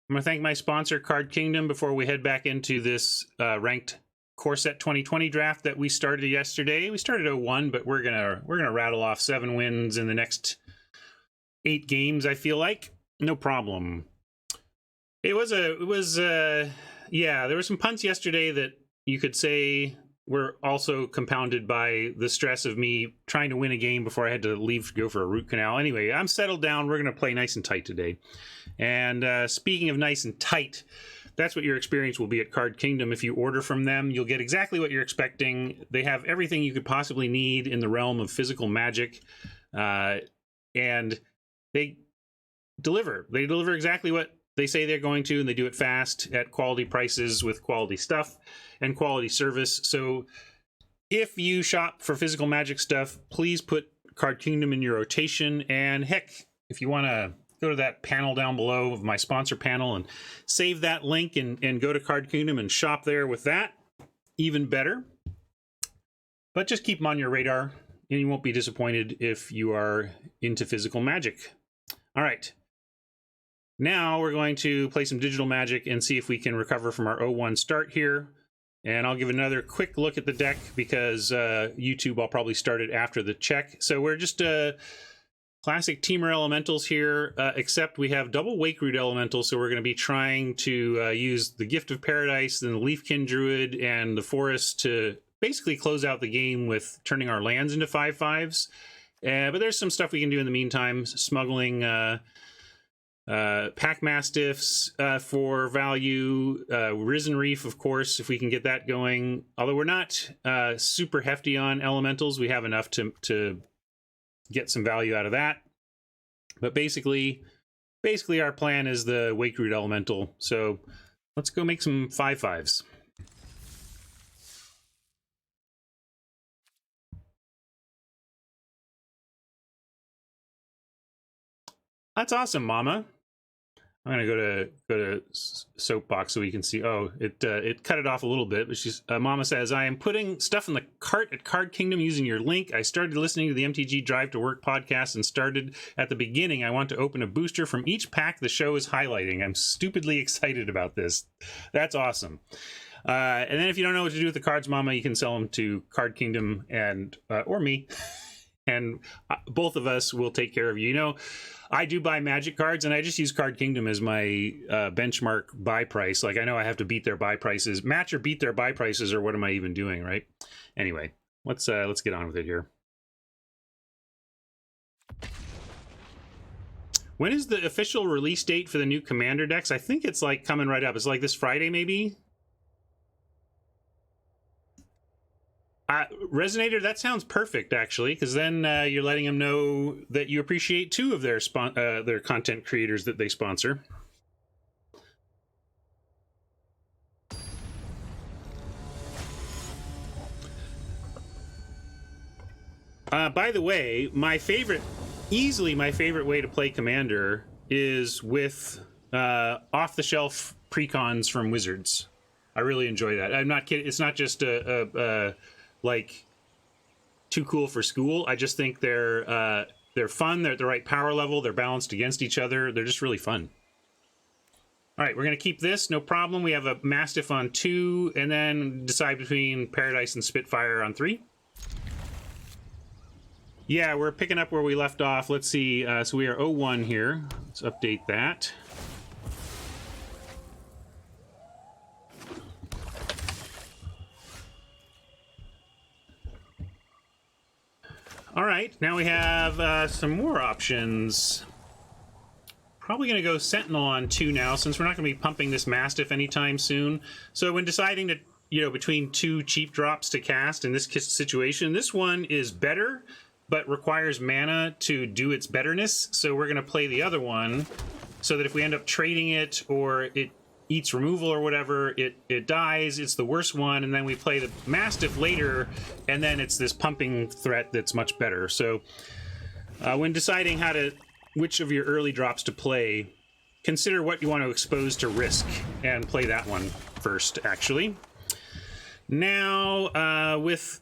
I'm going to thank my sponsor, Card Kingdom, before we head back into this ranked Core Set 2020 draft that we started yesterday. We started 0-1, but we're gonna rattle off 7 wins in the next 8 games. I feel like no problem. There were some punts yesterday that you could say were also compounded by the stress of me trying to win a game before I had to leave to go for a root canal. Anyway, I'm settled down. We're going to play nice and tight today. And speaking of nice and tight, that's what your experience will be at Card Kingdom. If you order from them, you'll get exactly what you're expecting. They have everything you could possibly need in the realm of physical magic. And they deliver. They deliver exactly what they say they're going to, and they do it fast at quality prices with quality stuff and quality service. So if you shop for physical magic stuff, please put Card Kingdom in your rotation. And heck, if you want to go to that panel down below of my sponsor panel and save that link and go to Card Kingdom and shop there with that, even better. But just keep them on your radar, and you won't be disappointed if you are into physical magic. All right. Now we're going to play some digital magic and see if we can recover from our 0-1 start here. And I'll give another quick look at the deck because YouTube, I'll probably start it after the check. So we're just classic Teamer Elementals here, except we have double Wake Root Elementals, so we're going to be trying to use the Gift of Paradise and the Leafkin Druid and the Forest to basically close out the game with turning our lands into 5/5s. But there's some stuff we can do in the meantime, smuggling Pack Mastiffs for value, Risen Reef, of course, if we can get that going. Although we're not super hefty on Elementals, we have enough to get some value out of that. But basically our plan is the Wake Root Elemental. So let's go make some 5/5s. That's awesome, Mama. I'm gonna go to Soapbox so we can see. Oh, it cut it off a little bit, but she's Mama says, I am putting stuff in the cart at Card Kingdom using your link. I started listening to the MTG Drive to Work podcast and started at the beginning. I want to open a booster from each pack the show is highlighting. I'm stupidly excited about this. That's awesome. And then if you don't know what to do with the cards, Mama, you can sell them to Card Kingdom and or me, and both of us will take care of you. You know, I do buy Magic cards, and I just use Card Kingdom as my benchmark buy price. Like, I know I have to beat their buy prices. Match or beat their buy prices, or what am I even doing, right? Anyway, let's get on with it here. When is the official release date for the new Commander decks? I think it's like coming right up. It's like this Friday, maybe? Resonator, that sounds perfect, actually, because then you're letting them know that you appreciate 2 of their content creators that they sponsor. By the way, easily my favorite way to play Commander is with off-the-shelf precons from Wizards. I really enjoy that. I'm not kidding. It's not just like too cool for school. I just think they're fun. They're at the right power level. They're balanced against each other. They're just really fun. All right, we're going to keep this. No problem. We have a Mastiff on 2, and then decide between Paradise and Spitfire on 3. Yeah, we're picking up where we left off. Let's see. So we are 0-1 here. Let's update that. All right, now we have some more options. Probably going to go Sentinel on 2 now, since we're not going to be pumping this Mastiff anytime soon. So when deciding to, between 2 cheap drops to cast in this situation, this one is better, but requires mana to do its betterness. So we're going to play the other one, so that if we end up trading it or it eats removal or whatever, it dies. It's the worst one, and then we play the Mastiff later, and then it's this pumping threat that's much better. So when deciding which of your early drops to play, consider what you want to expose to risk and play that one first, actually. Now, with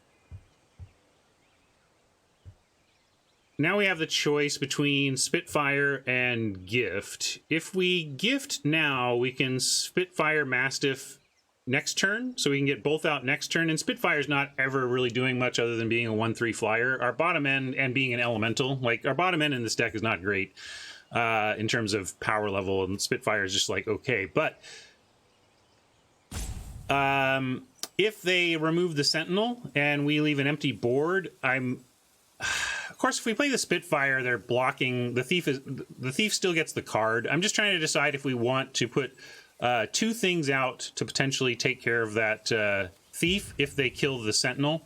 now we have the choice between Spitfire and Gift. If we Gift now, we can Spitfire Mastiff next turn, so we can get both out next turn. And Spitfire's not ever really doing much other than being a 1/3 flyer. Our bottom end and being an elemental, like our bottom end in this deck is not great in terms of power level, and Spitfire is just like okay. But if they remove the Sentinel and we leave an empty board, of course, if we play the Spitfire, they're blocking the Thief. The Thief still gets the card. I'm just trying to decide if we want to put 2 things out to potentially take care of that Thief if they kill the Sentinel.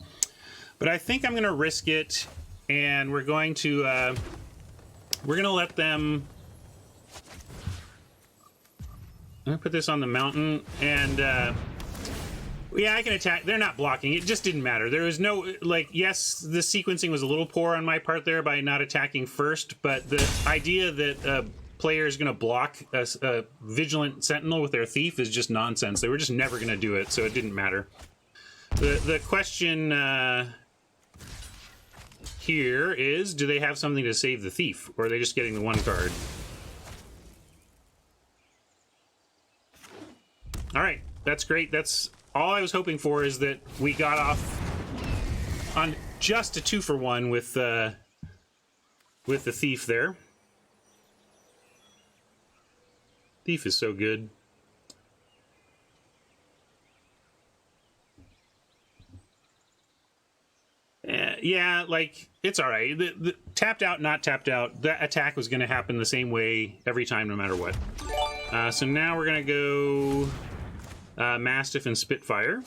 But I think I'm going to risk it, and we're going to let them. I'm going to put this on the mountain, and yeah, I can attack. They're not blocking. It just didn't matter. There was no, like, yes, the sequencing was a little poor on my part there by not attacking first, but the idea that player is going to block a Vigilant Sentinel with their Thief is just nonsense. They were just never going to do it, so it didn't matter. The question here is, do they have something to save the Thief, or are they just getting the 1 card? All right, that's great. That's all I was hoping for, is that we got off on just a 2-for-1 with the Thief there. Thief is so good. Yeah, like, it's all right. The tapped out, not tapped out, that attack was going to happen the same way every time, no matter what. So now we're going to go Mastiff and Spitfire.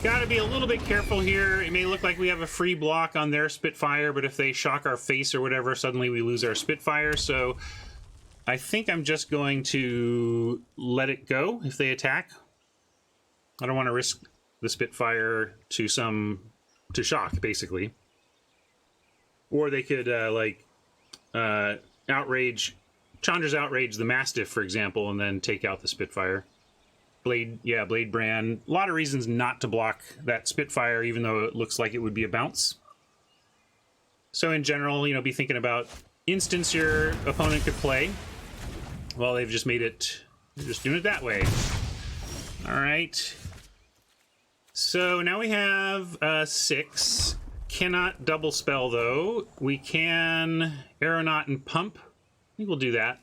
Got to be a little bit careful here. It may look like we have a free block on their Spitfire, but if they shock our face or whatever, suddenly we lose our Spitfire. So I think I'm just going to let it go if they attack. I don't want to risk the Spitfire to shock, basically. Or they could outrage Chandra's outrage the Mastiff, for example, and then take out the Spitfire. Blade Brand. A lot of reasons not to block that Spitfire, even though it looks like it would be a bounce. So in general, you know, be thinking about instance your opponent could play. Well, they've just made it, they're just doing it that way. All right. So now we have 6. Cannot double spell, though. We can Aeronaut and Pump. I think we'll do that.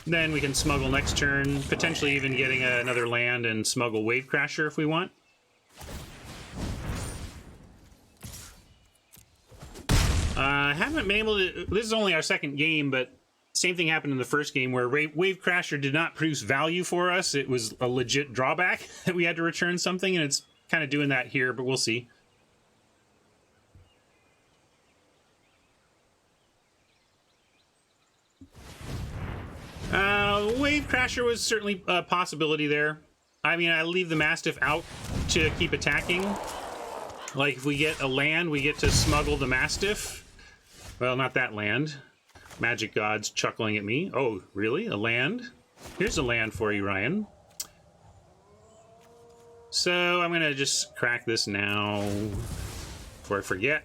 Then we can smuggle next turn, potentially even getting another land and smuggle Wave Crasher if we want. Haven't been able to... This is only our second game, but same thing happened in the first game where Wave Crasher did not produce value for us. It was a legit drawback that we had to return something, and it's kind of doing that here, but we'll see. Wave Crasher was certainly a possibility there. I mean, I leave the Mastiff out to keep attacking. Like, if we get a land, we get to smuggle the Mastiff. Well, not that land. Magic God's chuckling at me. Oh, really? A land? Here's a land for you, Ryan. So, I'm going to just crack this now before I forget.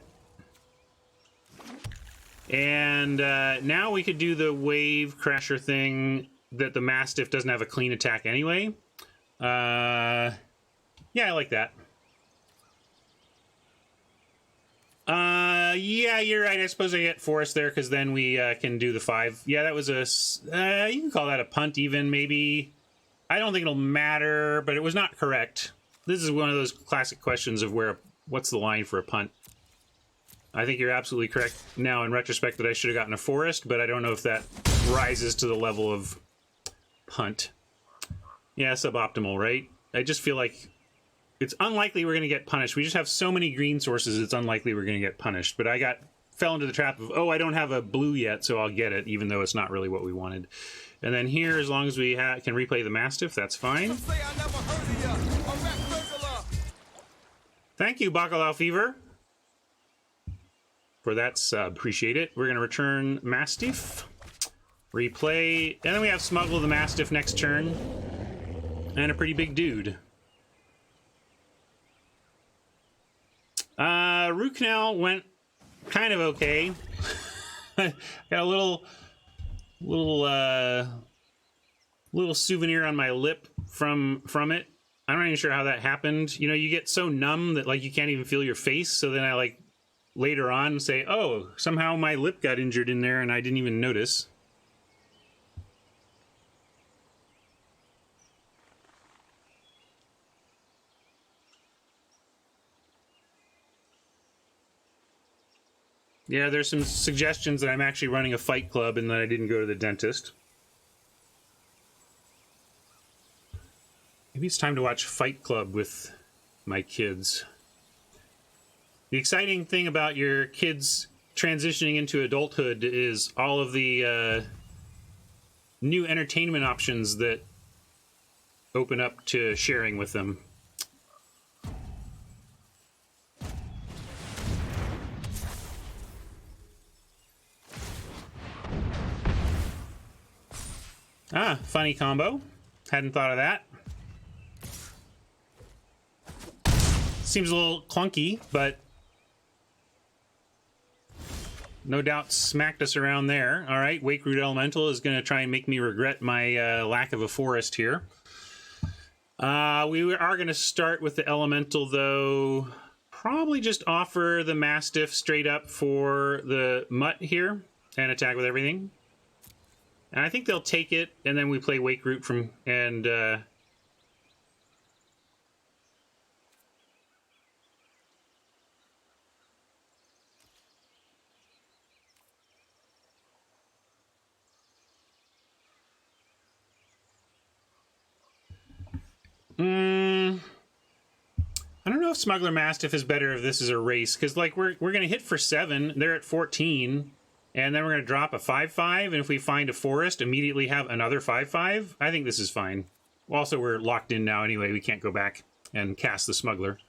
And now we could do the Wave Crasher thing that the Mastiff doesn't have a clean attack anyway. Yeah, I like that. Yeah, you're right. I suppose I get Forest there because then we can do the 5. Yeah, that was a... you can call that a punt even, maybe. I don't think it'll matter, but it was not correct. This is one of those classic questions of what's the line for a punt. I think you're absolutely correct now in retrospect that I should have gotten a Forest, but I don't know if that rises to the level of punt. Yeah, suboptimal, right? I just feel like it's unlikely we're going to get punished. We just have so many green sources, it's unlikely we're going to get punished. But I fell into the trap of, oh, I don't have a blue yet, so I'll get it, even though it's not really what we wanted. And then here, as long as we can replay the Mastiff, that's fine. Thank you, Bacalao Fever, for that sub. Appreciate it. We're going to return Mastiff, replay, and then we have Smuggle the Mastiff next turn, and a pretty big dude. Root canal went kind of okay. Got a little souvenir on my lip from it. I'm not even sure how that happened. You know, you get so numb that like you can't even feel your face. So then I like later on say, oh, somehow my lip got injured in there and I didn't even notice. Yeah, there's some suggestions that I'm actually running a fight club and that I didn't go to the dentist. Maybe it's time to watch Fight Club with my kids. The exciting thing about your kids transitioning into adulthood is all of the new entertainment options that open up to sharing with them. Ah, funny combo. Hadn't thought of that. Seems a little clunky, but no doubt smacked us around there. All right, Wake Root Elemental is going to try and make me regret my lack of a forest here. We are going to start with the Elemental, though. Probably just offer the Mastiff straight up for the Mutt here and attack with everything. And I think they'll take it, and then we play Wake Root from... and... I don't know if Smuggler Mastiff is better if this is a race, because like we're gonna hit for 7, they're at 14, and then we're gonna drop a 5/5, and if we find a forest, immediately have another 5/5. I think this is fine. Also, we're locked in now anyway. We can't go back and cast the Smuggler.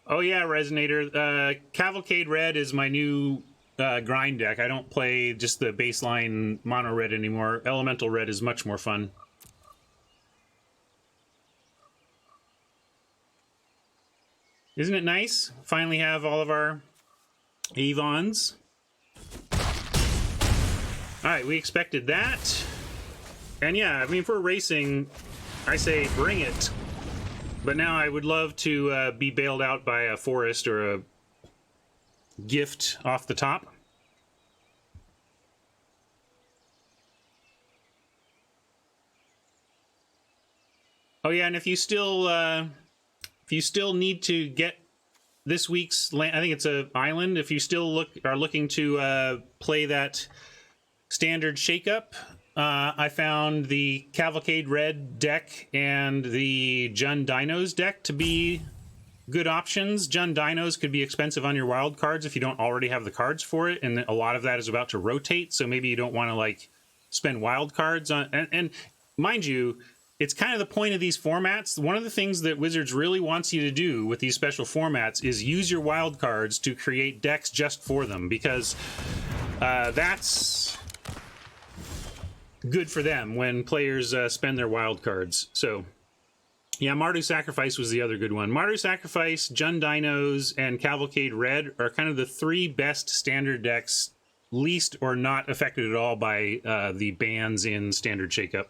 Oh yeah, Resonator. Cavalcade Red is my new grind deck. I don't play just the baseline mono red anymore. Elemental Red is much more fun. Isn't it nice? Finally have all of our Avons. Alright, we expected that. And yeah, I mean, for racing, I say bring it. But now I would love to be bailed out by a forest or a gift off the top. Oh yeah, and if you still need to get this week's land, I think it's a island. If you still are looking to play that standard shakeup, I found the Cavalcade Red deck and the Jund Dinos deck to be good options. Jund Dinos could be expensive on your wild cards if you don't already have the cards for it, and a lot of that is about to rotate, so maybe you don't want to like spend wild cards on. And mind you, it's kind of the point of these formats. One of the things that Wizards really wants you to do with these special formats is use your wild cards to create decks just for them, because that's good for them when players spend their wild cards. So yeah, Mardu Sacrifice was the other good one. Mardu Sacrifice, Jund Dinos, and Cavalcade Red are kind of the 3 best standard decks, least or not affected at all by the bans in Standard Shakeup.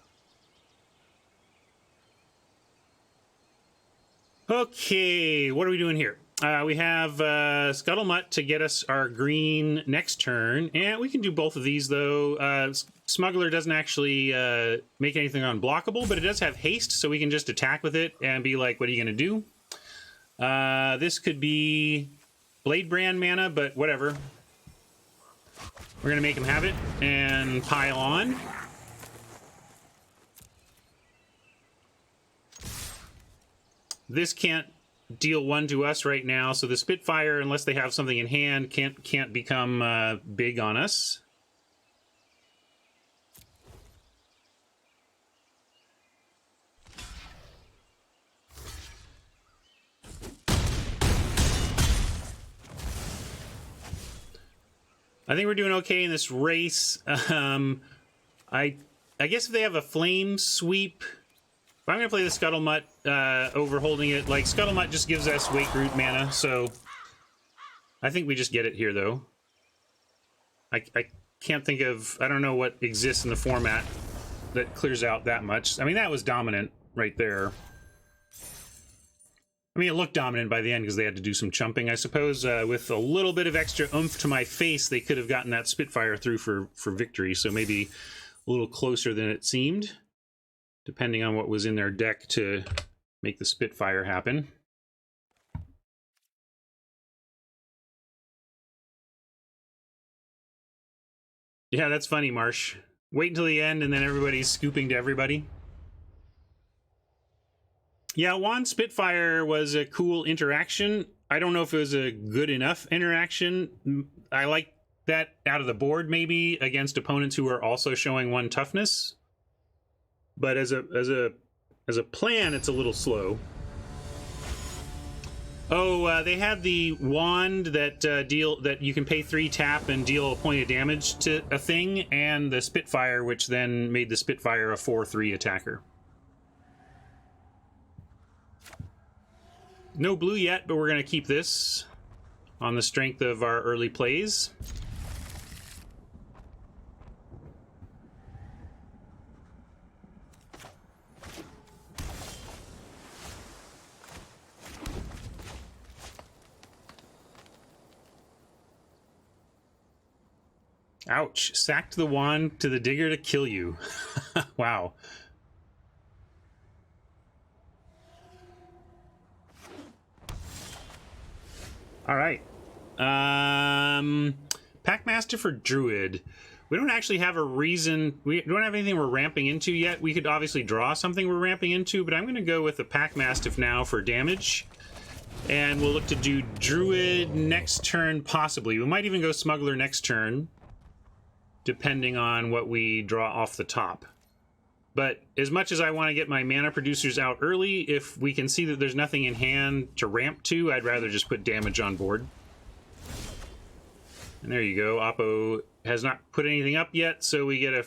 Okay, what are we doing here? We have Scuttlemutt to get us our green next turn, and we can do both of these, though. Smuggler doesn't actually make anything unblockable, but it does have haste, so we can just attack with it and be like, what are you going to do? This could be Blade Brand mana, but whatever. We're going to make him have it and pile on. This can't deal 1 to us right now, so the Spitfire, unless they have something in hand, can't become big on us. I think we're doing okay in this race. I I guess if they have a flame sweep, if I'm going to play the Scuttlemutt over holding it, like, Scuttlemutt just gives us Wake Root mana, so I think we just get it here, though. I can't think of... I don't know what exists in the format that clears out that much. I mean, that was dominant right there. I mean, it looked dominant by the end because they had to do some chumping, I suppose. With a little bit of extra oomph to my face, they could have gotten that Spitfire through for victory, so maybe a little closer than it seemed, depending on what was in their deck to make the Spitfire happen. Yeah, that's funny, Marsh. Wait until the end and then everybody's scooping to everybody. Yeah, Wand Spitfire was a cool interaction. I don't know if it was a good enough interaction. I like that out of the board, maybe, against opponents who are also showing 1 toughness. But as a plan, it's a little slow. Oh, they had the wand that that you can pay 3 tap and deal a point of damage to a thing, and the Spitfire, which then made the Spitfire a 4/3 attacker. No blue yet, but we're going to keep this on the strength of our early plays. Ouch. Sacked the wand to the digger to kill you. Wow. All right. Packmaster for Druid. We don't actually have a reason. We don't have anything we're ramping into yet. We could obviously draw something we're ramping into, but I'm going to go with the Packmastiff now for damage. And we'll look to do Druid next turn, possibly. We might even go Smuggler next turn, depending on what we draw off the top. But as much as I want to get my mana producers out early, if we can see that there's nothing in hand to ramp to, I'd rather just put damage on board. And there you go. Oppo has not put anything up yet, so we get a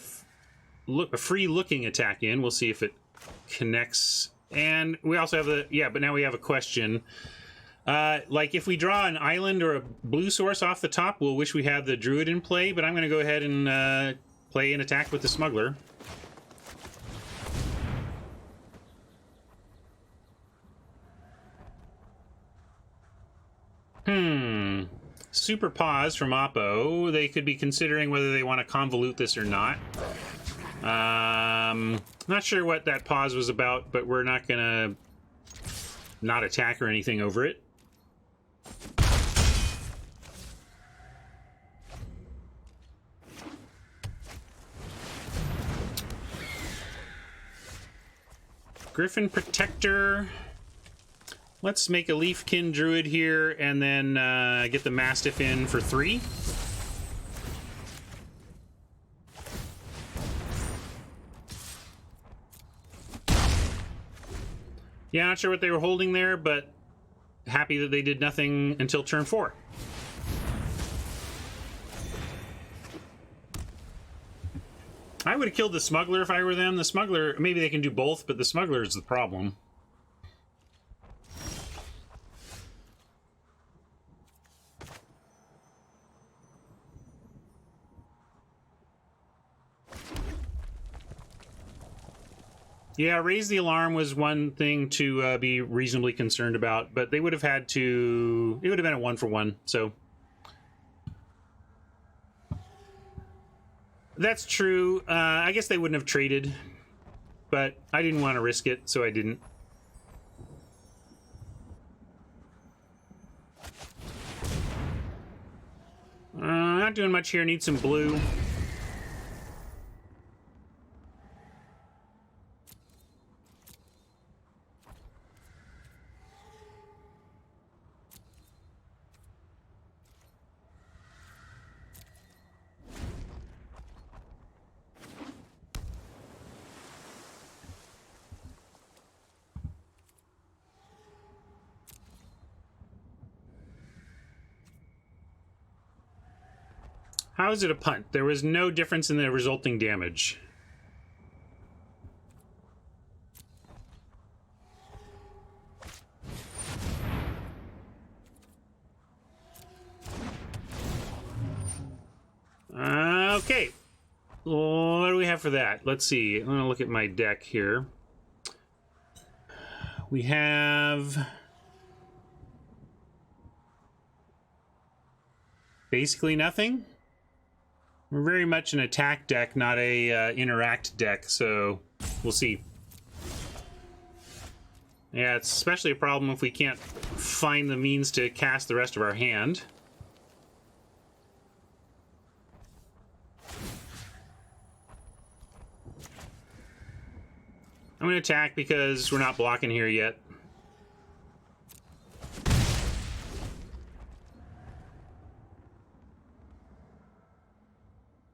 free looking attack in. We'll see if it connects. And we also have the... Yeah, but now we have a question. Like, if we draw an island or a blue source off the top, we'll wish we had the Druid in play, but I'm going to go ahead and play an attack with the Smuggler. Super pause from Oppo. They could be considering whether they want to convolute this or not. Not sure what that pause was about, but we're not gonna not attack or anything over it. Griffin Protector. Let's make a Leafkin Druid here, and then get the Mastiff in for 3. Yeah, not sure what they were holding there, but happy that they did nothing until turn 4. I would have killed the Smuggler if I were them. The Smuggler, maybe they can do both, but the Smuggler is the problem. Yeah, raise the alarm was one thing to be reasonably concerned about, but they would have had to... It would have been a 1-for-1, so... That's true. I guess they wouldn't have traded, but I didn't want to risk it, so I didn't. Not doing much here. Need some blue. How is it a punt? There was no difference in the resulting damage. have for that? Let's see. I'm going to look at my deck here. We have basically nothing. We're very much an attack deck, not a interact deck, so we'll see. Yeah, it's especially a problem if we can't find the means to cast the rest of our hand. I'm going to attack because we're not blocking here yet.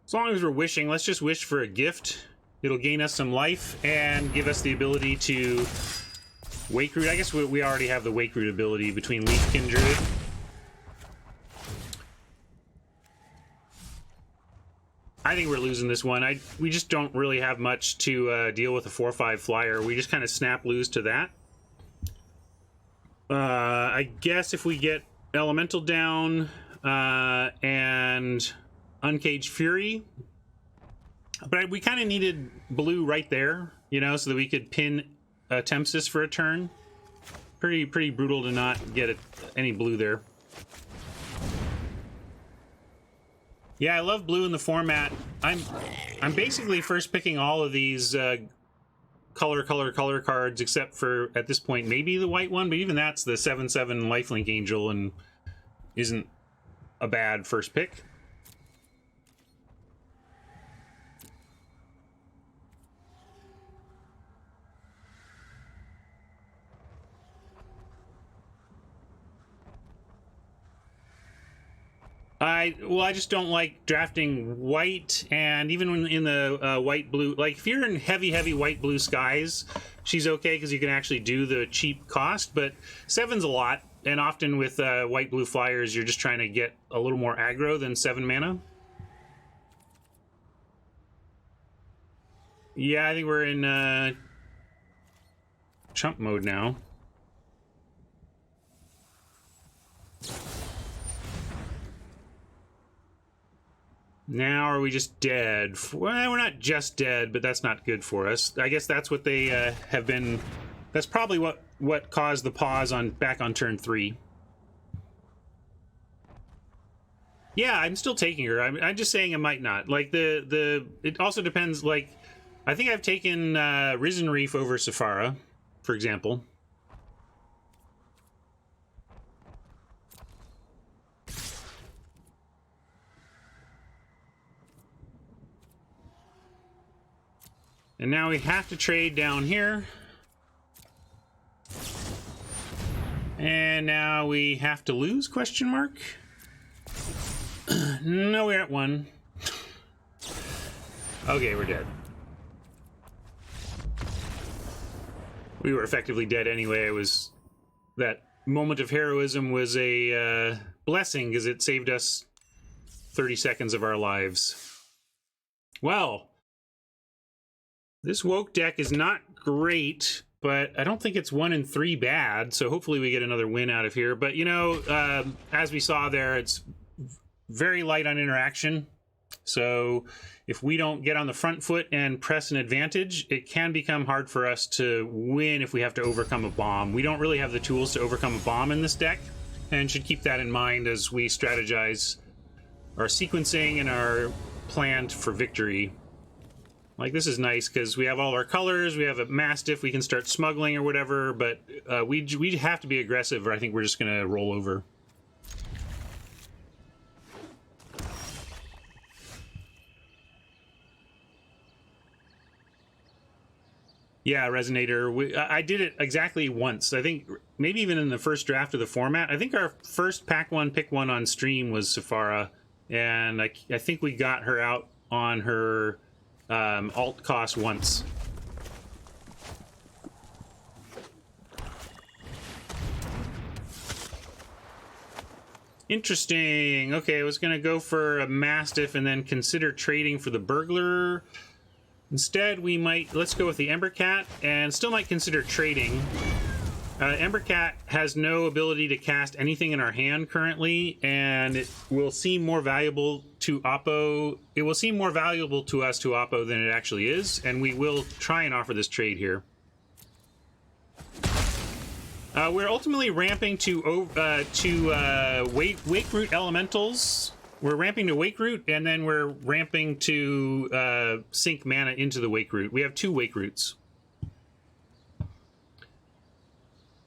As long as we're wishing, let's just wish for a gift. It'll gain us some life and give us the ability to Wake Root. I guess we already have the Wake Root ability between Leafkin Druid. I think we're losing this one. We just don't really have much to deal with a 4/5 flyer. We just kind of snap lose to that. I guess if we get Elemental down and Uncaged Fury, but we kind of needed blue right there, you know, so that we could pin Tempsys for a turn. Pretty brutal to not get any blue there. Yeah, I love blue in the format. I'm basically first picking all of these color cards, except for, at this point, maybe the white one, but even that's the 7/7 Lifelink Angel and isn't a bad first pick. I just don't like drafting white, and even when in the white-blue, like if you're in heavy white-blue skies, she's okay because you can actually do the cheap cost, but 7's a lot, and often with white-blue flyers, you're just trying to get a little more aggro than 7 mana. Yeah, I think we're in chump mode now. Now are we just dead? Well, we're not just dead, but that's not good for us. I guess that's what they have been. That's probably what caused the pause back on turn 3. Yeah, I'm still taking her. I'm just saying I might not. Like it also depends. Like I think I've taken Risen Reef over Sephara, for example. And now we have to trade down here. And now we have to lose, question mark? No, we're at 1. Okay, we're dead. We were effectively dead anyway. It was... That moment of heroism was a blessing, because it saved us 30 seconds of our lives. Well... This woke deck is not great, but I don't think it's 1 in 3 bad, so hopefully we get another win out of here. But, you know, as we saw there, it's very light on interaction. So if we don't get on the front foot and press an advantage, it can become hard for us to win if we have to overcome a bomb. We don't really have the tools to overcome a bomb in this deck, and should keep that in mind as we strategize our sequencing and our plan for victory. Like, this is nice because we have all our colors, we have a Mastiff, we can start smuggling or whatever, but we have to be aggressive or I think we're just going to roll over. Yeah, Resonator. I did it exactly once. I think maybe even in the first draft of the format. I think our first pack 1, pick 1 on stream was Sephara, and I think we got her out on her... alt cost once. Interesting. Okay, I was gonna go for a Mastiff and then consider trading for the Burglar. Instead, let's go with the Ember Cat and still might consider trading. Embercat has no ability to cast anything in our hand currently, and it will seem more valuable to Oppo. It will seem more valuable to us to Oppo than it actually is, and we will try and offer this trade here. We're ultimately ramping to Wake Root Elementals. We're ramping to Wake Root, and then we're ramping to sink mana into the Wake Root. We have 2 Wake Roots.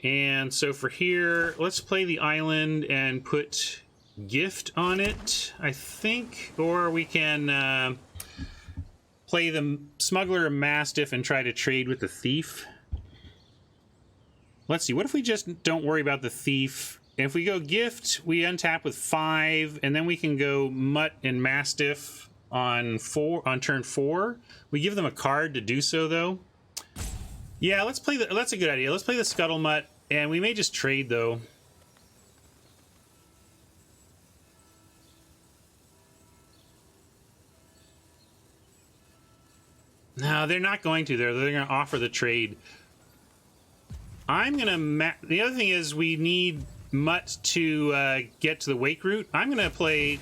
And so for here, let's play the island and put Gift on it, I think. Or we can play the Smuggler Mastiff and try to trade with the Thief. Let's see, what if we just don't worry about the Thief? If we go Gift, we untap with 5, and then we can go Mutt and Mastiff on turn 4. We give them a card to do so, though. Yeah, let's play that's a good idea. Let's play the Scuttlemutt, and we may just trade, though. No, they're not going to. They're going to offer the trade. I'm going to... The other thing is we need Mutt to get to the Wake Root. I'm actually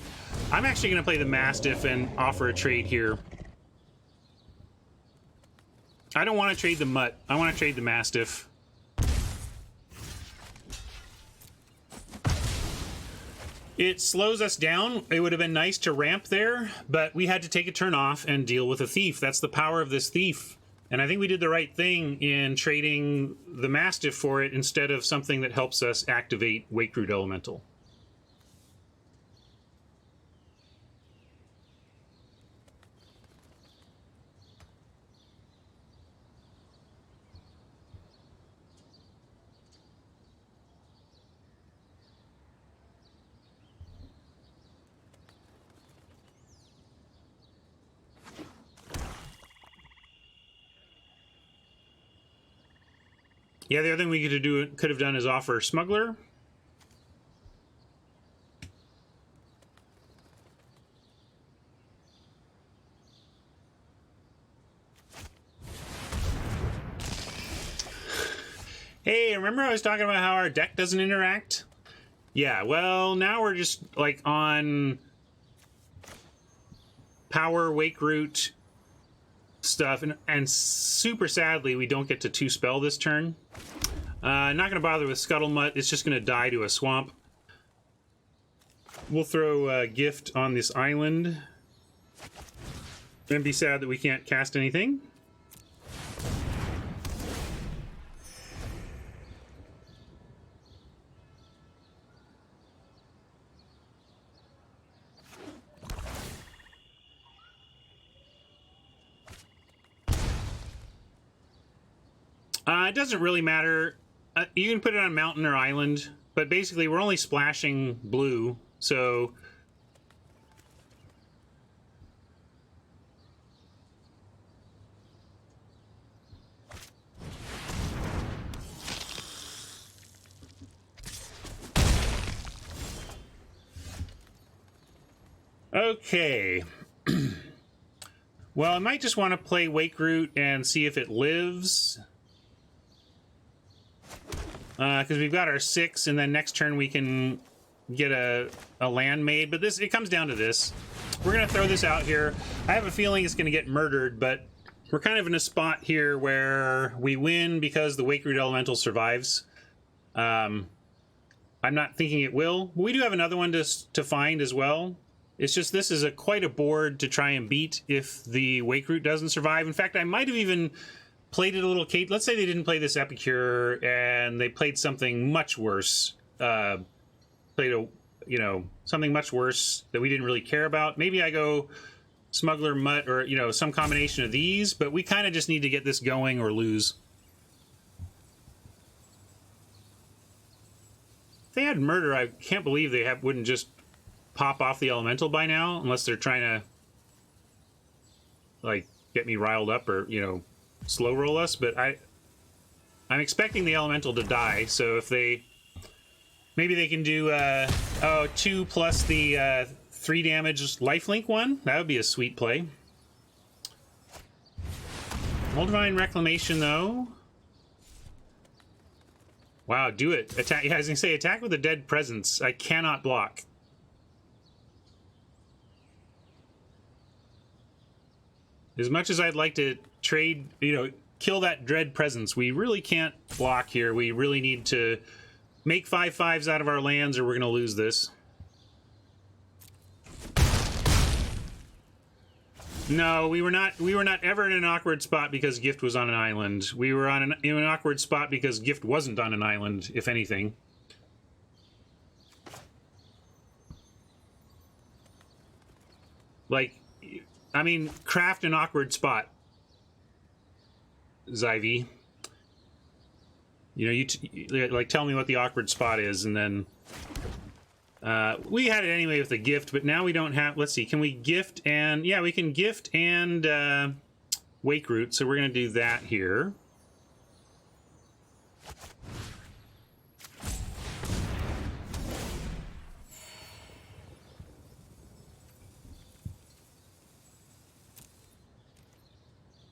going to play the Mastiff and offer a trade here. I don't want to trade the Mutt. I want to trade the Mastiff. It slows us down. It would have been nice to ramp there, but we had to take a turn off and deal with a Thief. That's the power of this Thief. And I think we did the right thing in trading the Mastiff for it instead of something that helps us activate Wake Root Elemental. Yeah, the other thing we could have done is offer Smuggler. Hey, remember I was talking about how our deck doesn't interact? Yeah, well, now we're just like on power Wake Root stuff, and super sadly we don't get to 2-spell this turn. Not going to bother with Scuttlemutt. It's just going to die to a swamp. We'll throw Gift on this island and be sad that we can't cast anything. It doesn't really matter. You can put it on mountain or island, but basically we're only splashing blue, so... Okay. Well, I might just want to play Wake Root and see if it lives. Because we've got our 6, and then next turn we can get a land made. But it comes down to this. We're going to throw this out here. I have a feeling it's going to get murdered, but we're kind of in a spot here where we win because the Wake Root Elemental survives. I'm not thinking it will. We do have another one to find as well. It's just this is quite a board to try and beat if the Wake Root doesn't survive. In fact, I might have even... played it a little. Let's say they didn't play this Epicure and they played something much worse. Something much worse that we didn't really care about. Maybe I go Smuggler, Mutt, or some combination of these. But we kind of just need to get this going or lose. If they had Murder, I can't believe they wouldn't just pop off the Elemental by now, unless they're trying to like get me riled up or slow roll us, but I'm expecting the Elemental to die, so if maybe they can do 2 plus the 3 damage lifelink one. That would be a sweet play. Moldavine Reclamation, though. Wow, do it. Attack. Yeah, I was gonna say attack with a dead presence. I cannot block. As much as I'd like to trade, you know, kill that dread presence, we really can't block here. We really need to make 5/5s out of our lands or we're gonna lose this. No, we were not ever in an awkward spot because Gift was on an island. We were in an awkward spot because Gift wasn't on an island, if anything. Like, I mean, craft an awkward spot, Zyvie. You know, like tell me what the awkward spot is, and then we had it anyway with the gift, but now we don't have. Let's see, can we gift and yeah, we can gift and wake root. So we're gonna do that here.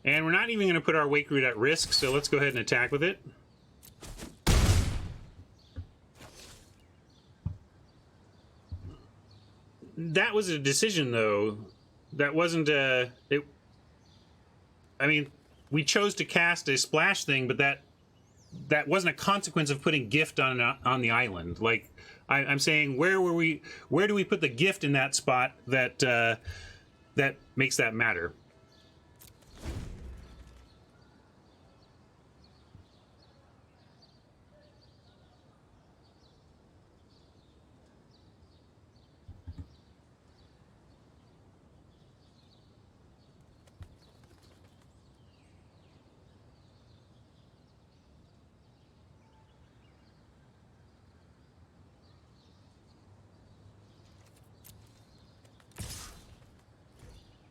And we're not even going to put our wake root at risk, so let's go ahead and attack with it. That was a decision, though. That wasn't a... I mean, we chose to cast a splash thing, but that wasn't a consequence of putting gift on the island. Like, I'm saying, where do we put the gift in that spot that that makes that matter?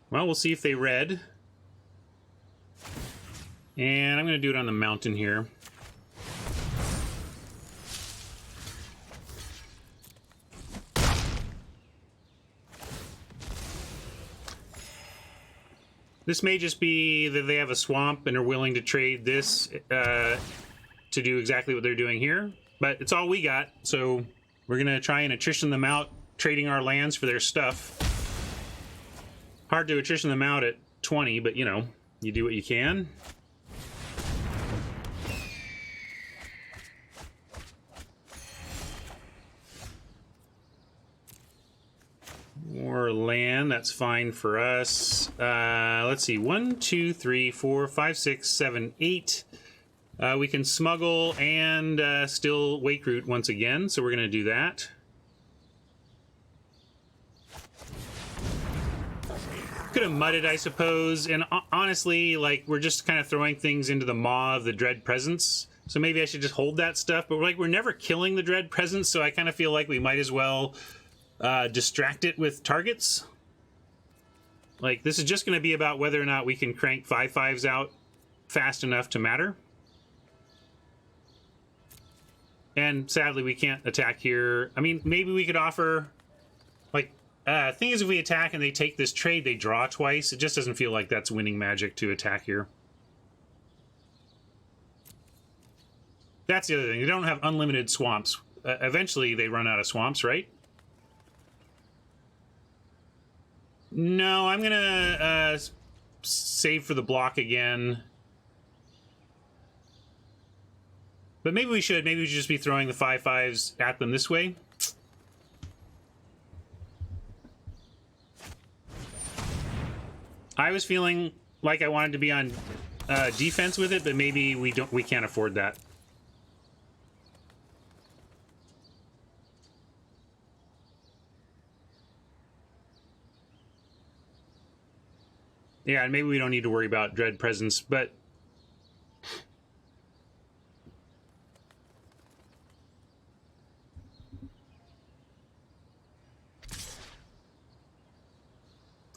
Well, we'll see if they read. And I'm going to do it on the mountain here. This may just be that they have a swamp and are willing to trade this to do exactly what they're doing here. But it's all we got, so we're going to try and attrition them out, trading our lands for their stuff. Hard to attrition them out at 20, but, you know, you do what you can. More land, that's fine for us. Let's see, 1, 2, 3, 4, 5, 6, 7, 8. We can smuggle and still wake root once again, so we're going to do that. Could have mudded, I suppose, and honestly, like, we're just kind of throwing things into the maw of the dread presence, so maybe I should just hold that stuff, but like, we're never killing the dread presence, so I kind of feel like we might as well distract it with targets. Like, this is just going to be about whether or not we can crank 5/5s out fast enough to matter. And sadly, we can't attack here. I mean, maybe we could offer, like, thing is, if we attack and they take this trade, they draw twice. It just doesn't feel like that's winning magic to attack here. That's the other thing. They don't have unlimited swamps. Eventually, they run out of swamps, right? No, I'm gonna save for the block again. But maybe we should. Maybe we should just be throwing the 5/5s at them this way. I was feeling like I wanted to be on defense with it, but maybe we can't afford that. Yeah, and maybe we don't need to worry about dread presence, but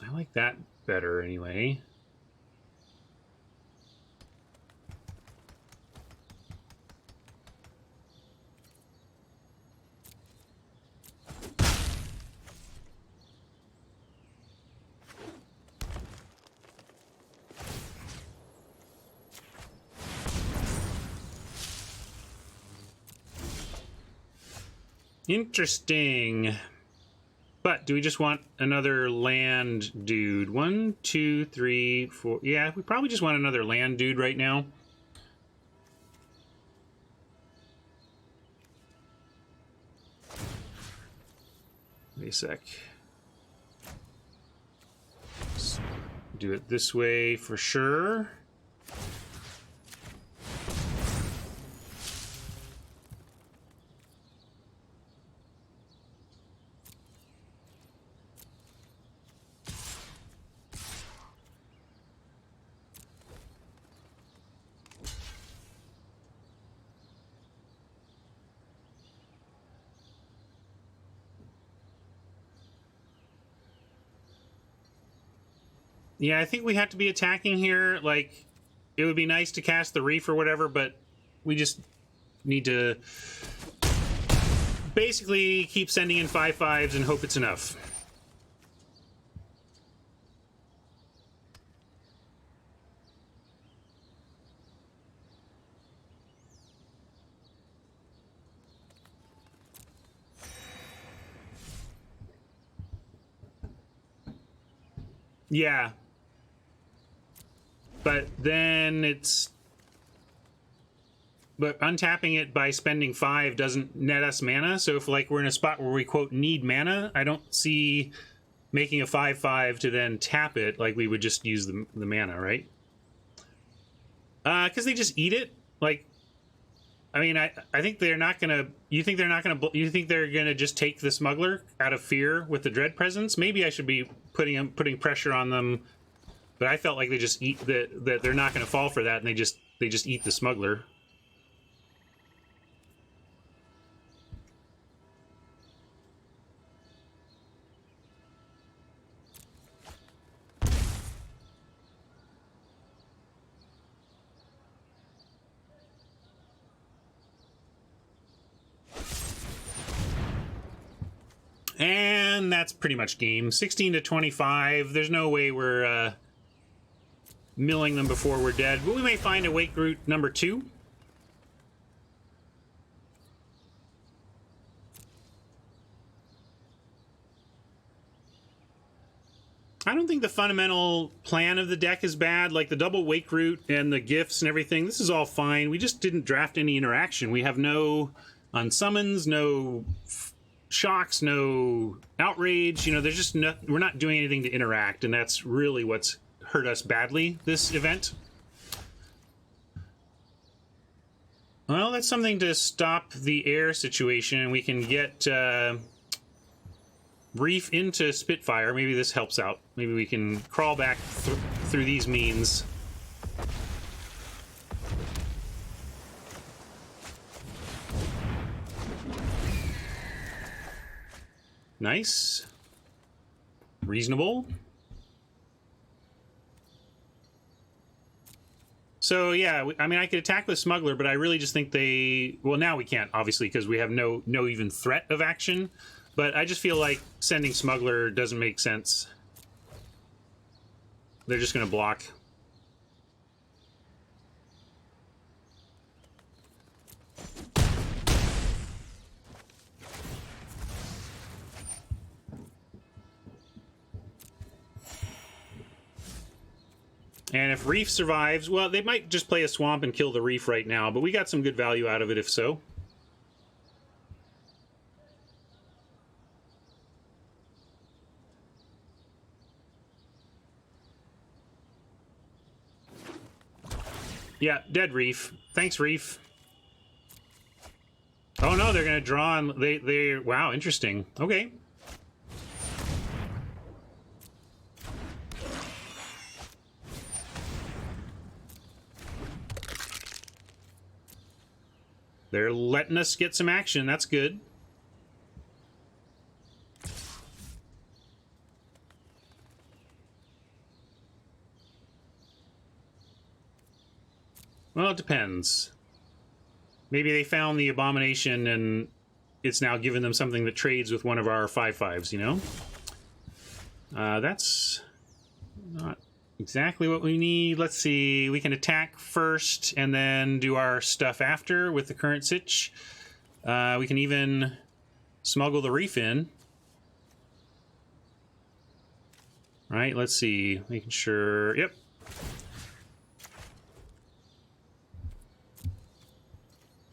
I like that better anyway. Interesting. But do we just want another land dude? 1, 2, 3, 4. Yeah, we probably just want another land dude right now. Wait a sec. Let's do it this way for sure. Yeah, I think we have to be attacking here. Like, it would be nice to cast the Reef or whatever, but we just need to basically keep sending in 5/5s and hope it's enough. Yeah. But then it's... But untapping it by spending 5 doesn't net us mana, so if like we're in a spot where we, quote, need mana, I don't see making a 5/5 to then tap it like we would just use the mana, right? Because they just eat it? Like, I mean, I think they're not gonna... You think they're not gonna... You think they're gonna just take the Smuggler out of fear with the Dread Presence? Maybe I should be putting pressure on them, but I felt like they just eat... that they're not gonna fall for that, and they just eat the Smuggler. And that's pretty much game. 16 to 25. There's no way we're milling them before we're dead. But we may find a Wake Root number 2. I don't think the fundamental plan of the deck is bad. Like the double Wake Root and the gifts and everything, this is all fine. We just didn't draft any interaction. We have no unsummons, no shocks, no outrage. You know, there's just no... We're not doing anything to interact, and that's really what's hurt us badly this event. Well, that's something to stop the air situation. We can get Reef into Spitfire. Maybe this helps out. Maybe we can crawl back through these means. Nice. Reasonable. So, yeah, I mean, I could attack with Smuggler, but I really just think they... Well, now we can't, obviously, because we have no even threat of action. But I just feel like sending Smuggler doesn't make sense. They're just going to block. And if Reef survives, well, they might just play a Swamp and kill the Reef right now, but we got some good value out of it if so. Yeah, dead Reef. Thanks, Reef. Oh no, they're gonna draw on... They wow, interesting. Okay. They're letting us get some action. That's good. Well, it depends. Maybe they found the Abomination and it's now given them something that trades with one of our 5/5s, you know? That's not exactly what we need. Let's see. We can attack first and then do our stuff after with the current sitch. We can even Smuggle the reef in. Right, let's see. Making sure. Yep.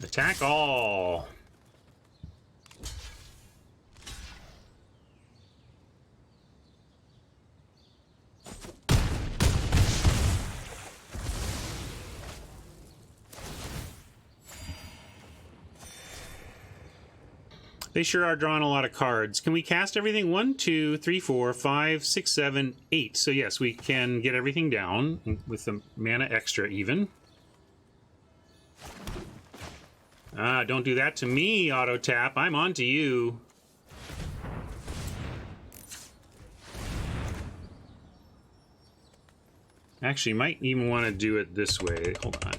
Attack all. They sure are drawing a lot of cards. Can we cast everything? 1, 2, 3, 4, 5, 6, 7, 8. So yes, we can get everything down with the mana extra even. Ah, don't do that to me, auto tap. I'm on to you. Actually, might even want to do it this way. Hold on.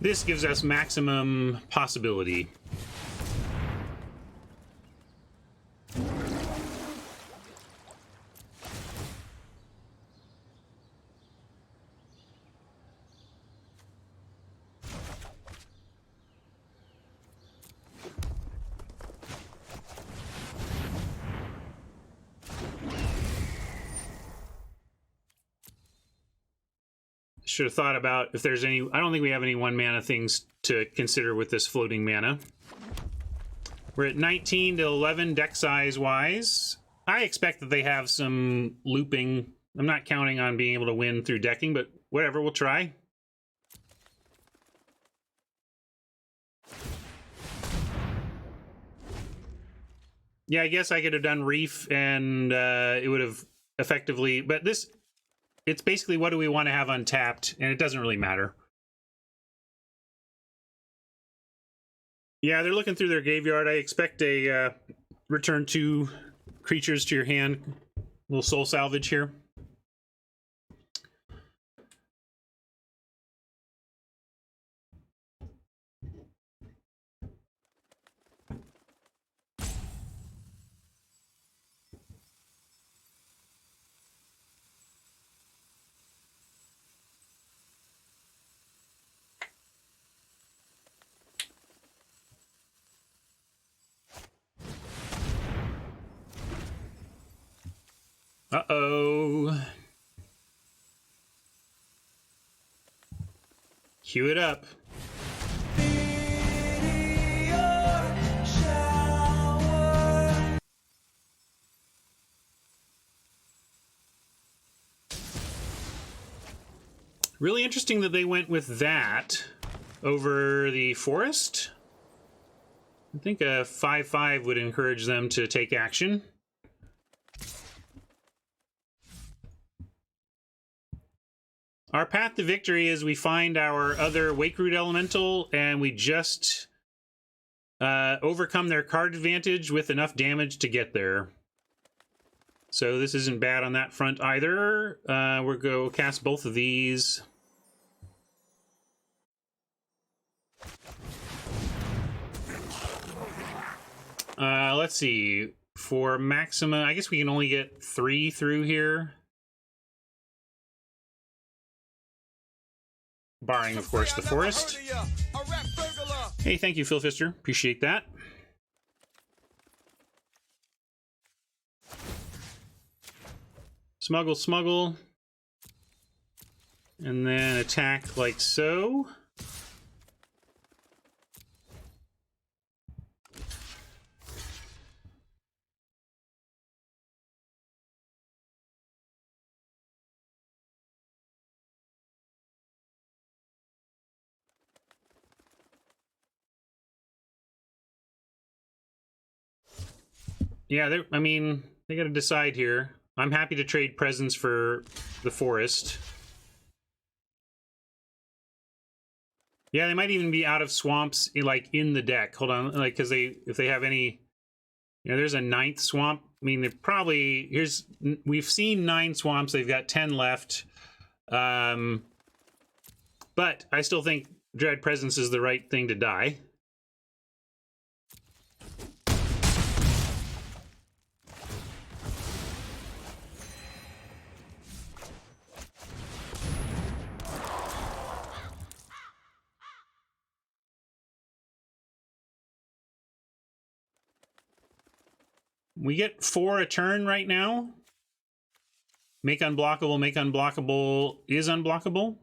This gives us maximum possibility. Should have thought about if there's any. I don't think we have any 1 mana things to consider with this floating mana. We're at 19 to 11 deck size wise. I expect that they have some looping. I'm not counting on being able to win through decking, but whatever, we'll try. Yeah, I guess I could have done Reef and it would have effectively, but this, it's basically what do we want to have untapped, and it doesn't really matter. Yeah, they're looking through their graveyard. I expect a return 2 creatures to your hand. A little soul salvage here. Uh-oh. Cue it up. Really interesting that they went with that over the forest. I think a 5/5 would encourage them to take action. Our path to victory is we find our other Wakeroot Elemental and we just overcome their card advantage with enough damage to get there. So this isn't bad on that front either. We'll go cast both of these. Let's see. For maximum, I guess we can only get 3 through here. Barring, of course, the forest. Hey, thank you, Phil Fister. Appreciate that. Smuggle, smuggle. And then attack like so. Yeah, I mean, they got to decide here. I'm happy to trade presents for the forest. Yeah, they might even be out of swamps, like, in the deck. Hold on, like, because if they have any... You know, there's a 9th swamp. I mean, they probably... We've seen 9 swamps. They've got 10 left. But I still think Dread Presence is the right thing to die. We get 4 a turn right now. Make unblockable is unblockable.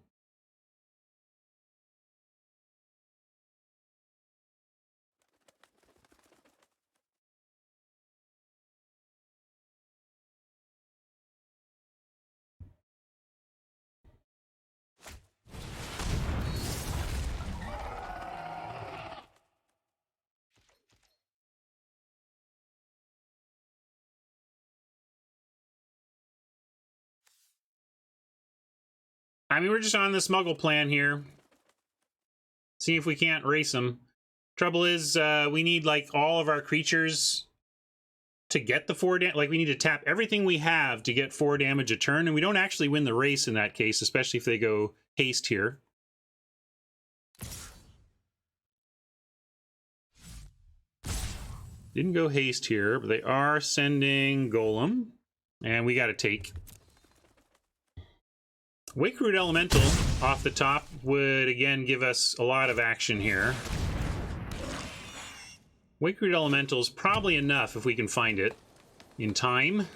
I mean, we're just on the smuggle plan here. See if we can't race them. Trouble is, we need, like, all of our creatures to get the 4 damage. Like, we need to tap everything we have to get 4 damage a turn, and we don't actually win the race in that case, especially if they go haste here. Didn't go haste here, but they are sending Golem, and we got to take. Wake Root Elemental off the top would, again, give us a lot of action here. Wake Root Elemental is probably enough if we can find it in time.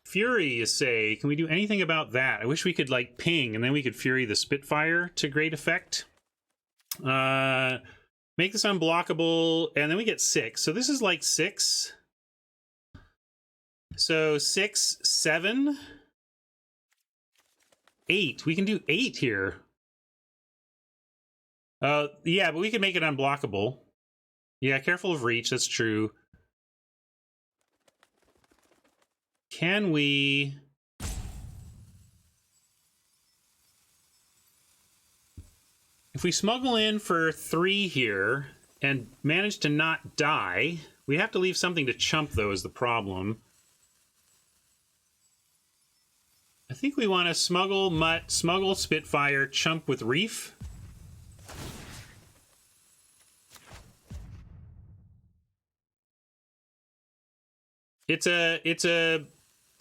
Fury, you say? Can we do anything about that? I wish we could, like, ping, and then we could Fury the Spitfire to great effect. Make this unblockable, and then we get 6. So this is like 6. So 6, 7, 8. We can do 8 here. Yeah, but we can make it unblockable. Yeah, careful of reach, that's true. Can we... If we smuggle in for 3 here and manage to not die, we have to leave something to chump, though, is the problem. I think we want to smuggle Mutt, smuggle Spitfire, chump with Reef. It's a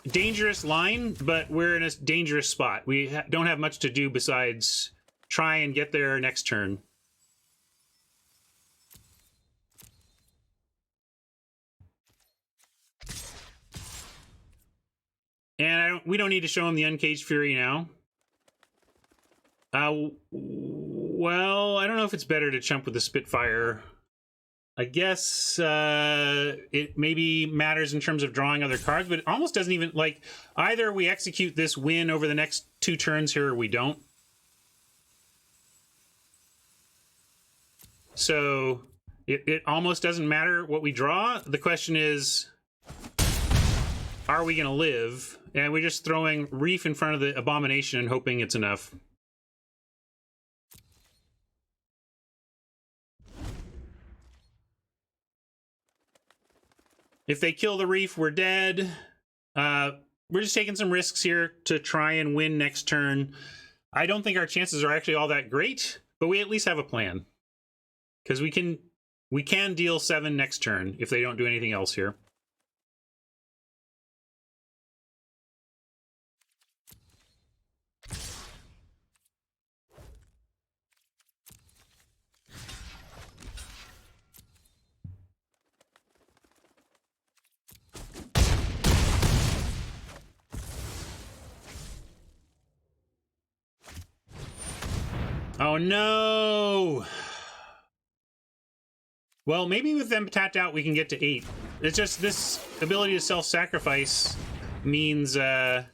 dangerous line, but we're in a dangerous spot. We don't have much to do besides try and get there next turn. And we don't need to show him the Uncaged Fury now. Well, I don't know if it's better to chump with the Spitfire. I guess it maybe matters in terms of drawing other cards, but it almost doesn't even, like, either we execute this win over the next 2 turns here or we don't. So it almost doesn't matter what we draw. The question is, are we going to live? And we're just throwing Reef in front of the Abomination and hoping it's enough. If they kill the Reef, we're dead. We're just taking some risks here to try and win next turn. I don't think our chances are actually all that great, but we at least have a plan. Because we can deal 7 next turn if they don't do anything else here. Oh no! Well, maybe with them tapped out, we can get to 8. It's just this ability to self-sacrifice means, but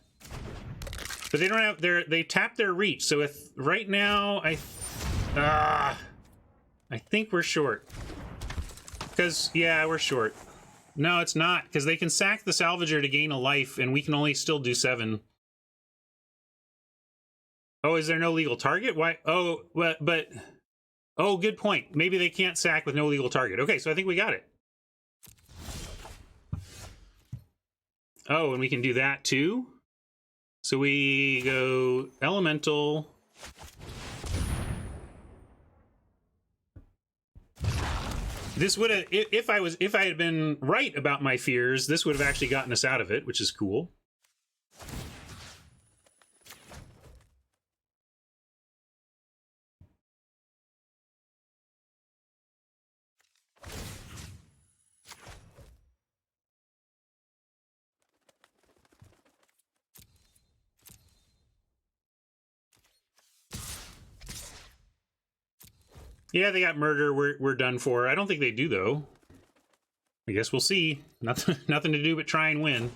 they don't have they tap their reach. So if right now I think we're short. Because yeah, we're short. No, it's not, because they can sack the Salvager to gain a life, and we can only still do 7. Oh, is there no legal target? Why? Oh, but oh, good point. Maybe they can't sack with no legal target. Okay, so I think we got it. Oh, and we can do that too. So we go Elemental. This would have, if I had been right about my fears, this would have actually gotten us out of it, which is cool. Yeah, they got murder. We're done for. I don't think they do though. I guess we'll see. Nothing to do but try and win.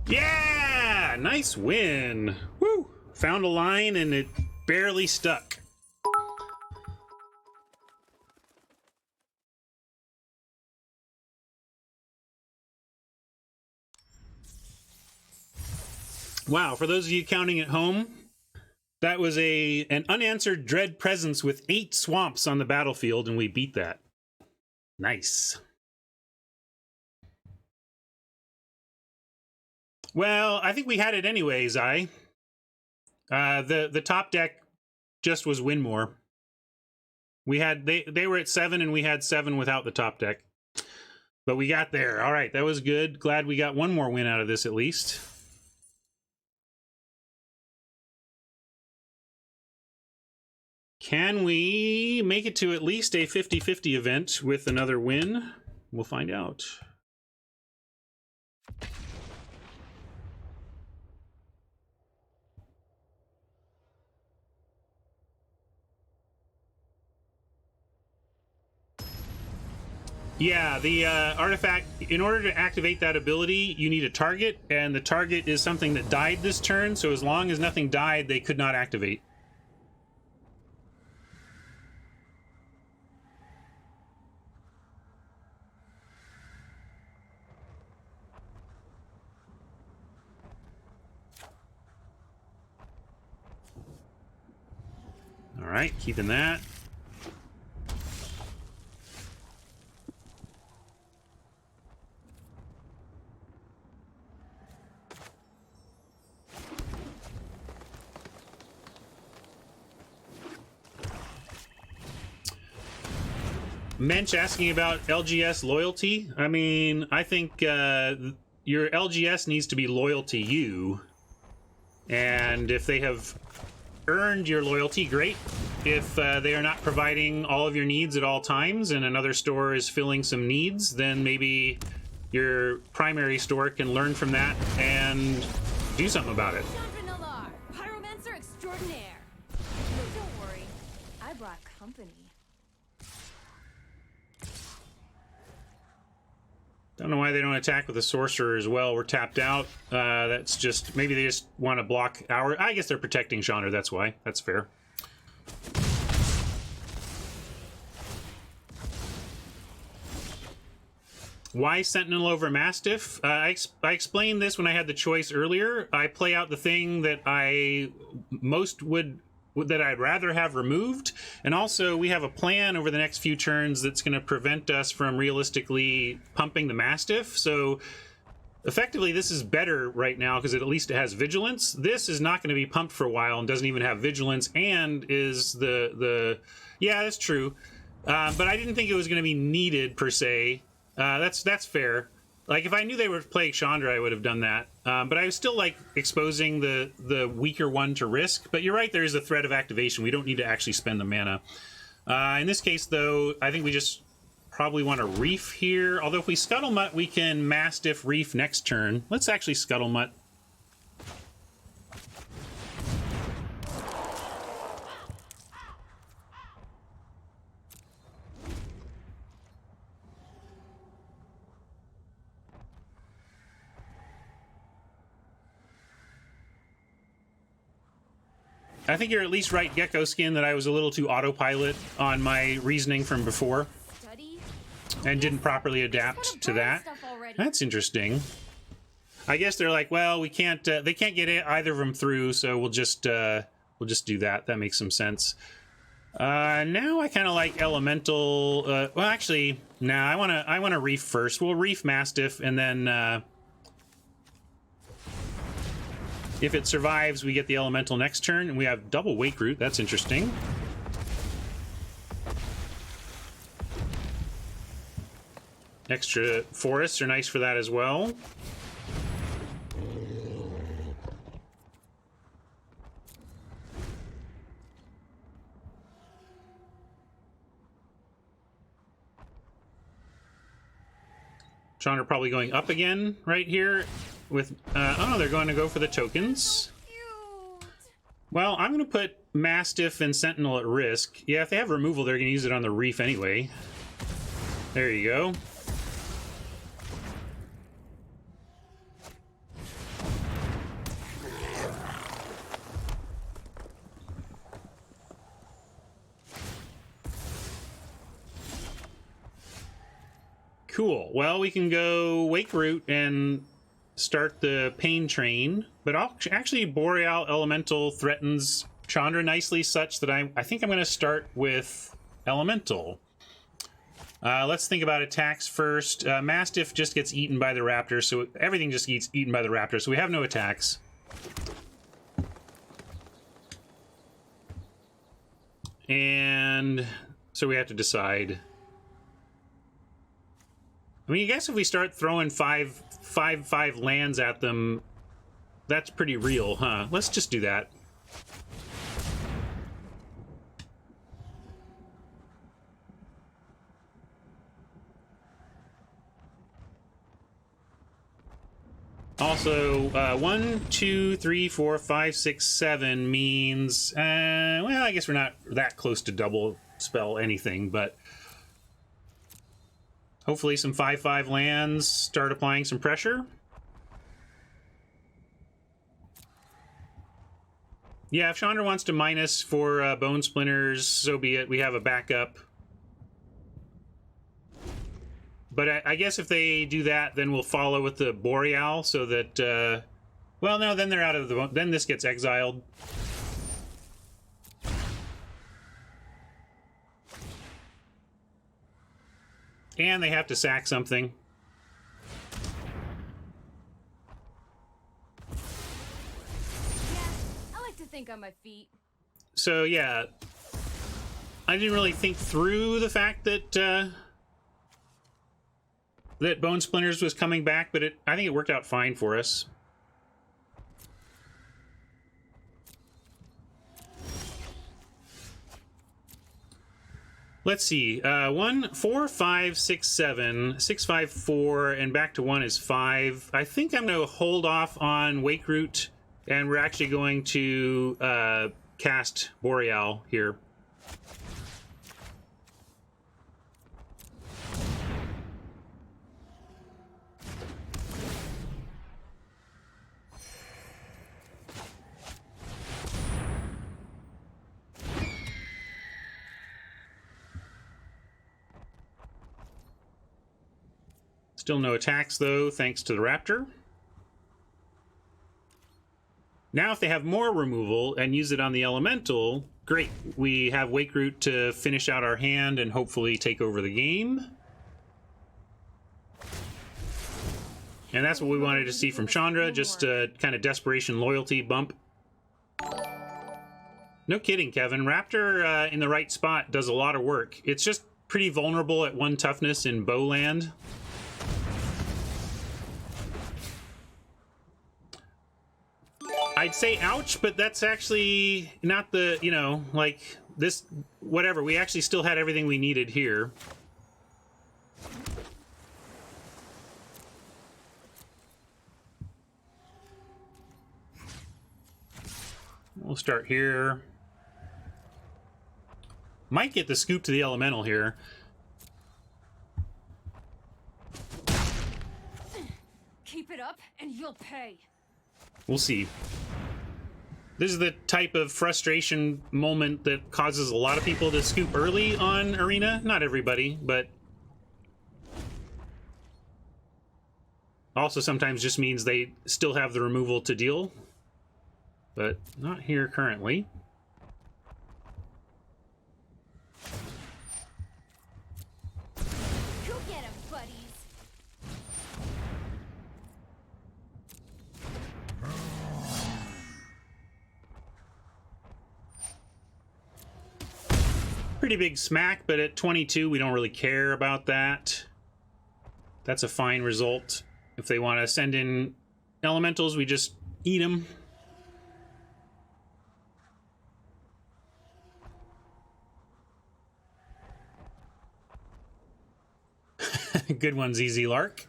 Yeah! Nice win. Woo! Found a line and it barely stuck. Wow, for those of you counting at home, that was an unanswered dread presence with 8 swamps on the battlefield, and we beat that. Nice. Well, I think we had it anyways, the top deck just was win more. We had they were at 7 and we had 7 without the top deck. But we got there. All right, that was good. Glad we got one more win out of this at least. Can we make it to at least a 50-50 event with another win? We'll find out. Yeah, the artifact, in order to activate that ability, you need a target, and the target is something that died this turn, so as long as nothing died, they could not activate. All right, keeping that. Mensch asking about LGS loyalty. I mean, I think your LGS needs to be loyal to you. And if they have earned your loyalty, great. If they are not providing all of your needs at all times and another store is filling some needs, then maybe your primary store can learn from that and do something about it. Pyromancer extraordinaire. Don't worry, I brought company. Don't know why they don't attack with a sorcerer as well. We're tapped out. That's just, maybe they just want to block our, I guess they're protecting Chandra, that's why. That's fair. Why Sentinel over Mastiff? I explained this when I had the choice earlier. I play out the thing that I that I'd rather have removed, and also we have a plan over the next few turns that's going to prevent us from realistically pumping the Mastiff. So effectively this is better right now because at least it has Vigilance. This is not going to be pumped for a while and doesn't even have Vigilance, and is the yeah, that's true, but I didn't think it was going to be needed per se. That's fair. Like, if I knew they were playing Chandra, I would have done that. But I was still, like, exposing the weaker one to risk. But you're right, there is a threat of activation. We don't need to actually spend the mana. In this case, though, I think we just probably want to Reef here. Although if we Scuttlemutt, we can Mastiff Reef next turn. Let's actually Scuttlemutt. I think you're at least right, Gecko Skin, that I was a little too autopilot on my reasoning from before and didn't properly adapt to that. That's interesting. I guess they're like, well, we can't. They can't get either of them through, so we'll just do that. That makes some sense. Now I kind of like Elemental. Well, actually, nah. I wanna Reef first. We'll Reef Mastiff, and then. If it survives, we get the Elemental next turn, and we have double Wake Root. That's interesting. Extra forests are nice for that as well. Chandra probably going up again right here with... oh, no, they're going to go for the tokens. Cute. Well, I'm going to put Mastiff and Sentinel at risk. Yeah, if they have removal, they're going to use it on the Reef anyway. There you go. Cool. Well, we can go Wake Root and start the Pain Train, but actually Boreal Elemental threatens Chandra nicely such that I think I'm going to start with Elemental. Let's think about attacks first. Mastiff just gets eaten by the Raptor, so everything just gets eaten by the Raptor, so we have no attacks. And so we have to decide. I mean, I guess if we start throwing five lands at them, that's pretty real, huh? Let's just do that. Also, 1, 2, 3, 4, 5, 6, 7 means, well, I guess we're not that close to double spell anything, but hopefully some 5/5 lands start applying some pressure. Yeah, if Chandra wants to minus for Bone Splinters, so be it. We have a backup. But I guess if they do that, then we'll follow with the Boreal so that... well, no, then they're out of the... Then this gets exiled. And they have to sack something. Yeah, I like to think on my feet. So, yeah. I didn't really think through the fact that... that Bone Splinters was coming back, but I think it worked out fine for us. Let's see. 1, 4, 5, 6, 7, 6, 5, 4, and back to 1 is 5. I think I'm going to hold off on Wake Root, and we're actually going to cast Boreal here. Still no attacks, though, thanks to the Raptor. Now, if they have more removal and use it on the Elemental, great. We have Wake Root to finish out our hand and hopefully take over the game. And that's what we wanted to see from Chandra, just a kind of desperation loyalty bump. No kidding, Kevin. Raptor in the right spot does a lot of work. It's just pretty vulnerable at 1 toughness in Bo land. I'd say ouch, but that's actually not the, you know, like this, whatever. We actually still had everything we needed here. We'll start here. Might get the scoop to the Elemental here. Keep it up and you'll pay. We'll see. This is the type of frustration moment that causes a lot of people to scoop early on Arena. Not everybody, but also sometimes just means they still have the removal to deal. But not here currently. Go get him, buddies. Pretty big smack, but at 22 we don't really care about that. That's a fine result. If they want to send in elementals, we just eat them. Good one, ZZ Lark.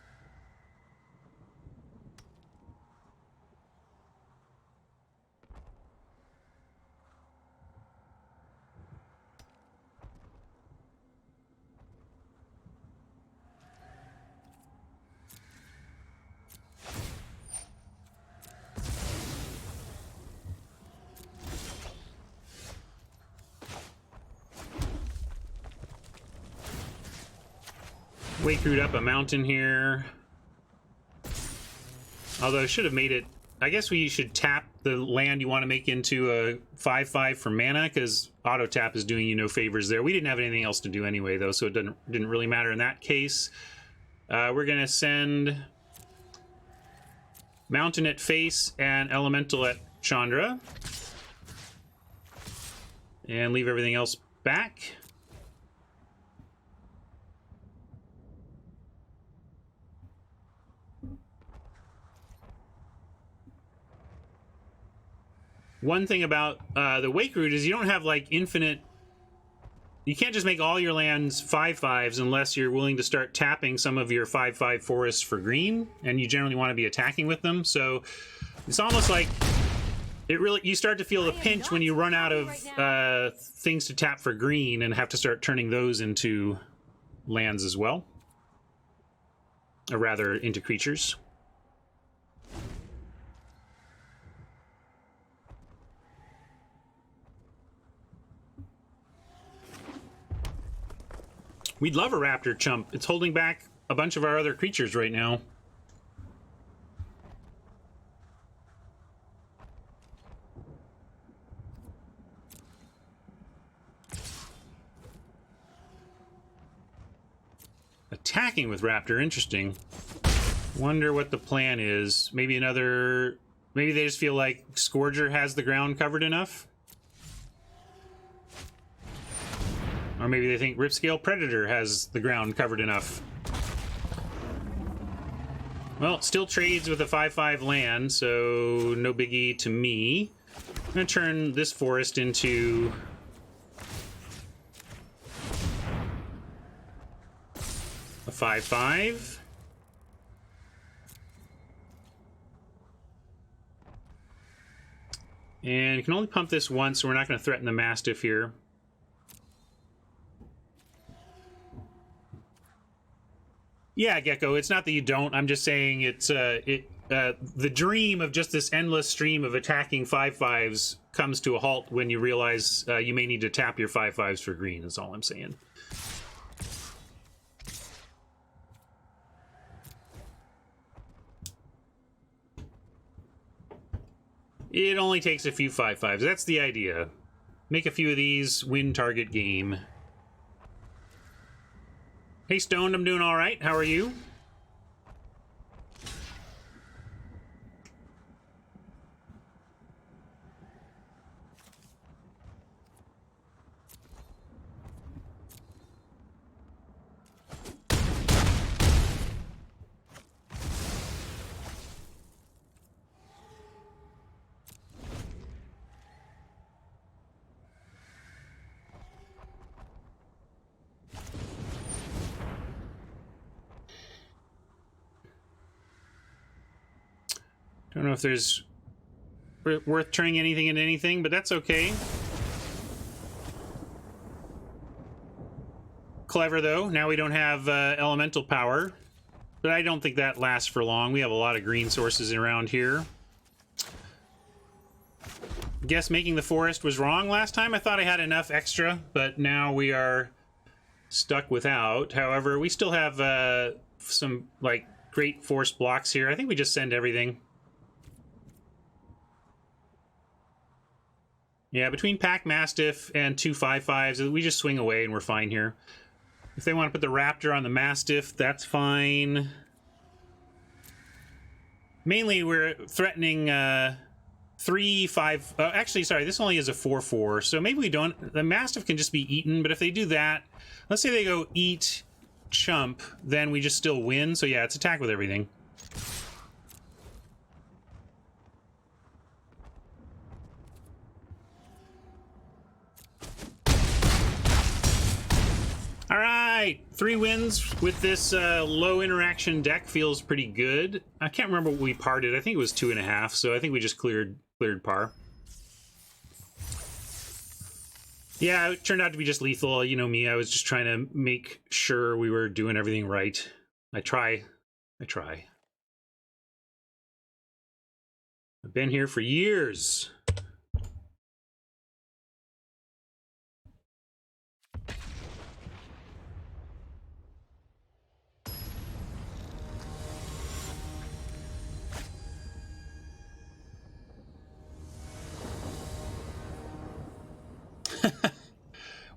Wake Root up a mountain here. Although I should have made it... I guess we should tap the land you want to make into a 5/5 for mana, because auto tap is doing you no favors there. We didn't have anything else to do anyway, though, so it didn't really matter in that case. We're going to send Mountain at face and Elemental at Chandra. And leave everything else back. One thing about the Wake Root is you don't have like infinite... You can't just make all your lands 5/5s unless you're willing to start tapping some of your 5/5 forests for green, and you generally want to be attacking with them. So it's almost like you start to feel the pinch when you run out of things to tap for green and have to start turning those into lands as well, or rather into creatures. We'd love a raptor chump. It's holding back a bunch of our other creatures right now. Attacking with raptor, interesting. Wonder what the plan is. Maybe another... Maybe they just feel like Scourger has the ground covered enough? Or maybe they think Ripscale Predator has the ground covered enough. Well, still trades with a 5/5 land, so no biggie to me. I'm going to turn this forest into... a 5/5. And you can only pump this once, so we're not going to threaten the Mastiff here. Yeah, Gecko, it's not that you don't. I'm just saying it's the dream of just this endless stream of attacking 5/5s comes to a halt when you realize you may need to tap your 5/5s for green, is all I'm saying. It only takes a few 5/5s. That's the idea. Make a few of these, win target game. Hey, Stoned, I'm doing all right. How are you? Don't know if there's worth turning anything into anything, but that's okay. Clever, though. Now we don't have elemental power, but I don't think that lasts for long. We have a lot of green sources around here. Guess making the forest was wrong last time. I thought I had enough extra, but now we are stuck without. However, we still have some like great force blocks here. I think we just send everything. Yeah, between Pack Mastiff and 2 5/5s, we just swing away and we're fine here. If they want to put the Raptor on the Mastiff, that's fine. Mainly, we're threatening 3 5... actually, sorry, this only is a 4/4, so maybe we don't... The Mastiff can just be eaten, but if they do that... Let's say they go eat Chump, then we just still win. So yeah, it's attack with everything. All right, 3 wins with this low interaction deck feels pretty good. I can't remember what we parted. I think it was 2.5, so I think we just cleared par. Yeah, it turned out to be just lethal. You know me, I was just trying to make sure we were doing everything right. I try. I've been here for years.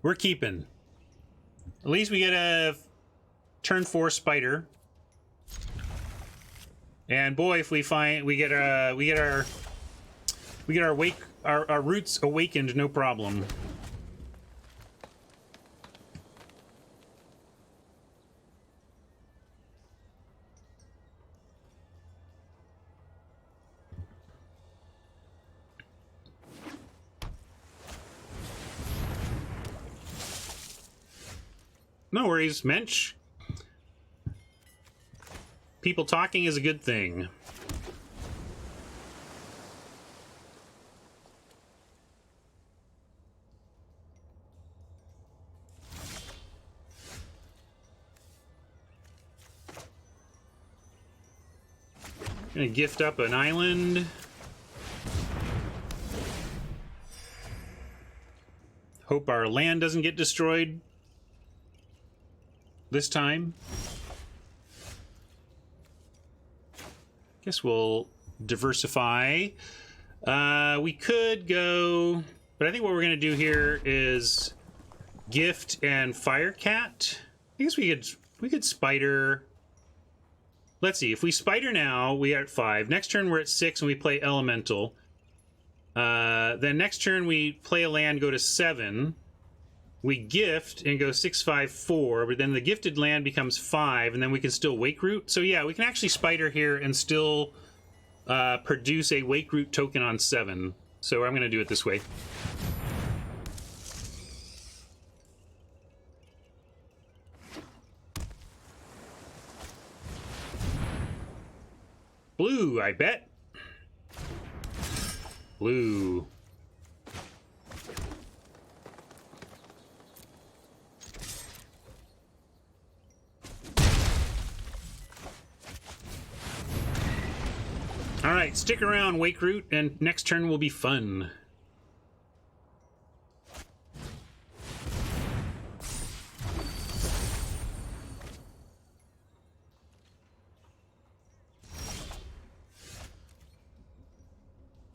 We're keeping. At least we get a turn 4 spider. And boy, if we find we get our roots awakened, no problem. No worries, Mensch. People talking is a good thing. Gonna gift up an island. Hope our land doesn't get destroyed this time. Guess we'll diversify. We could go, but I think what we're gonna do here is gift and Firecat. I guess we could spider. Let's see, if we spider now, we are at 5. Next turn we're at 6 and we play elemental. Then next turn we play a land, go to 7. We gift and go 6, 5, 4, but then the gifted land becomes 5, and then we can still Wake Root. So yeah, we can actually spider here and still produce a Wake Root token on 7. So I'm going to do it this way. Blue, I bet. Blue. All right, stick around, Wake Root, and next turn will be fun.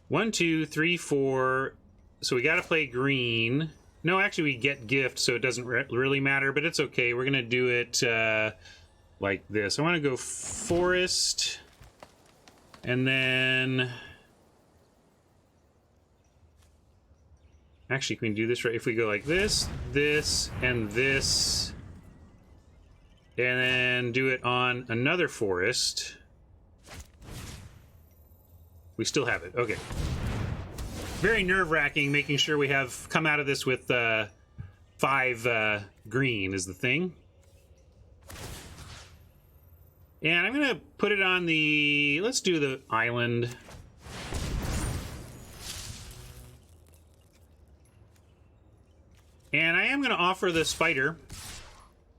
One, two, three, four. So we got to play green. No, actually, we get gift, so it doesn't really matter, but it's okay. We're going to do it like this. I want to go forest. And then... Actually, can we do this right? If we go like this, this, and this, and then do it on another forest... We still have it. Okay. Very nerve-wracking, making sure we have come out of this with 5 green is the thing. And I'm going to put it on the... Let's do the island. And I am going to offer the spider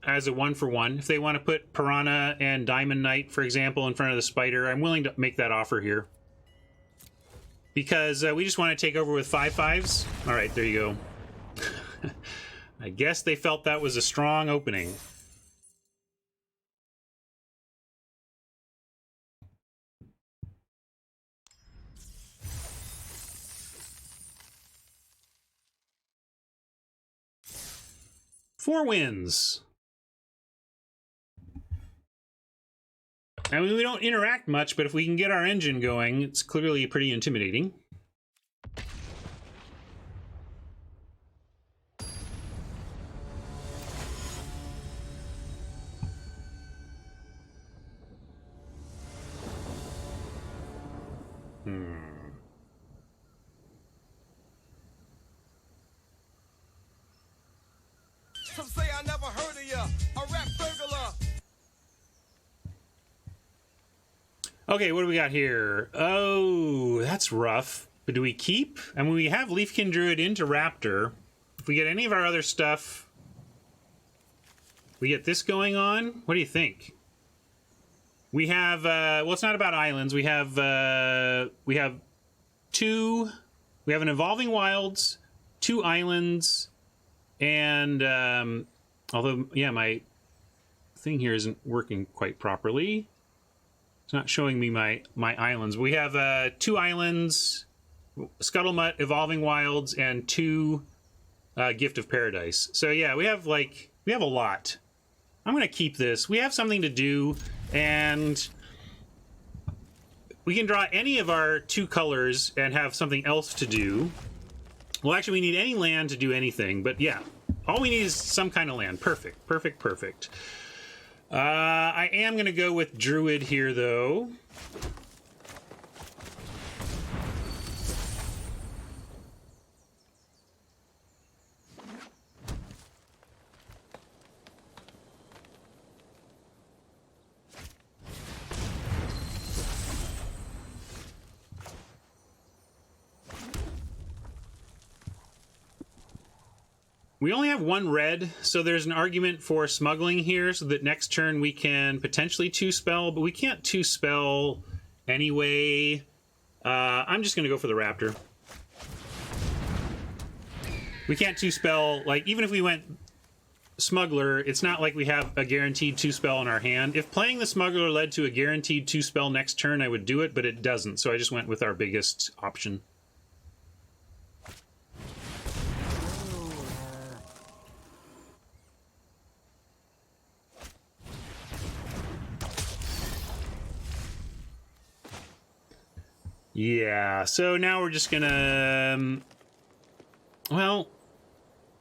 as a 1-for-1. If they want to put Piranha and Diamond Knight, for example, in front of the spider, I'm willing to make that offer here. Because we just want to take over with 5/5s. All right, there you go. I guess they felt that was a strong opening. Four wins. I mean, we don't interact much, but if we can get our engine going, it's clearly pretty intimidating. Some say I never heard of ya, a rap burglar. Okay, what do we got here? Oh, that's rough. But do we keep? I mean, we have Leafkin Druid into Raptor. If we get any of our other stuff, we get this going on. What do you think? We have, well, it's not about islands. We have an Evolving Wilds, 2 islands, and, although, yeah, my thing here isn't working quite properly. It's not showing me my islands. We have 2 islands, Scuttlemutt, Evolving Wilds, and 2 Gift of Paradise. So yeah, we have a lot. I'm gonna keep this. We have something to do, and we can draw any of our 2 colors and have something else to do. Well, actually, we need any land to do anything, but yeah, all we need is some kind of land. Perfect, perfect, perfect. I am going to go with Druid here, though. We only have 1 red, so there's an argument for smuggling here so that next turn we can potentially 2-spell, but we can't 2-spell anyway. I'm just going to go for the Raptor. We can't 2-spell, like, even if we went Smuggler, it's not like we have a guaranteed 2-spell in our hand. If playing the Smuggler led to a guaranteed 2-spell next turn, I would do it, but it doesn't, so I just went with our biggest option. Yeah, so now we're just gonna... well,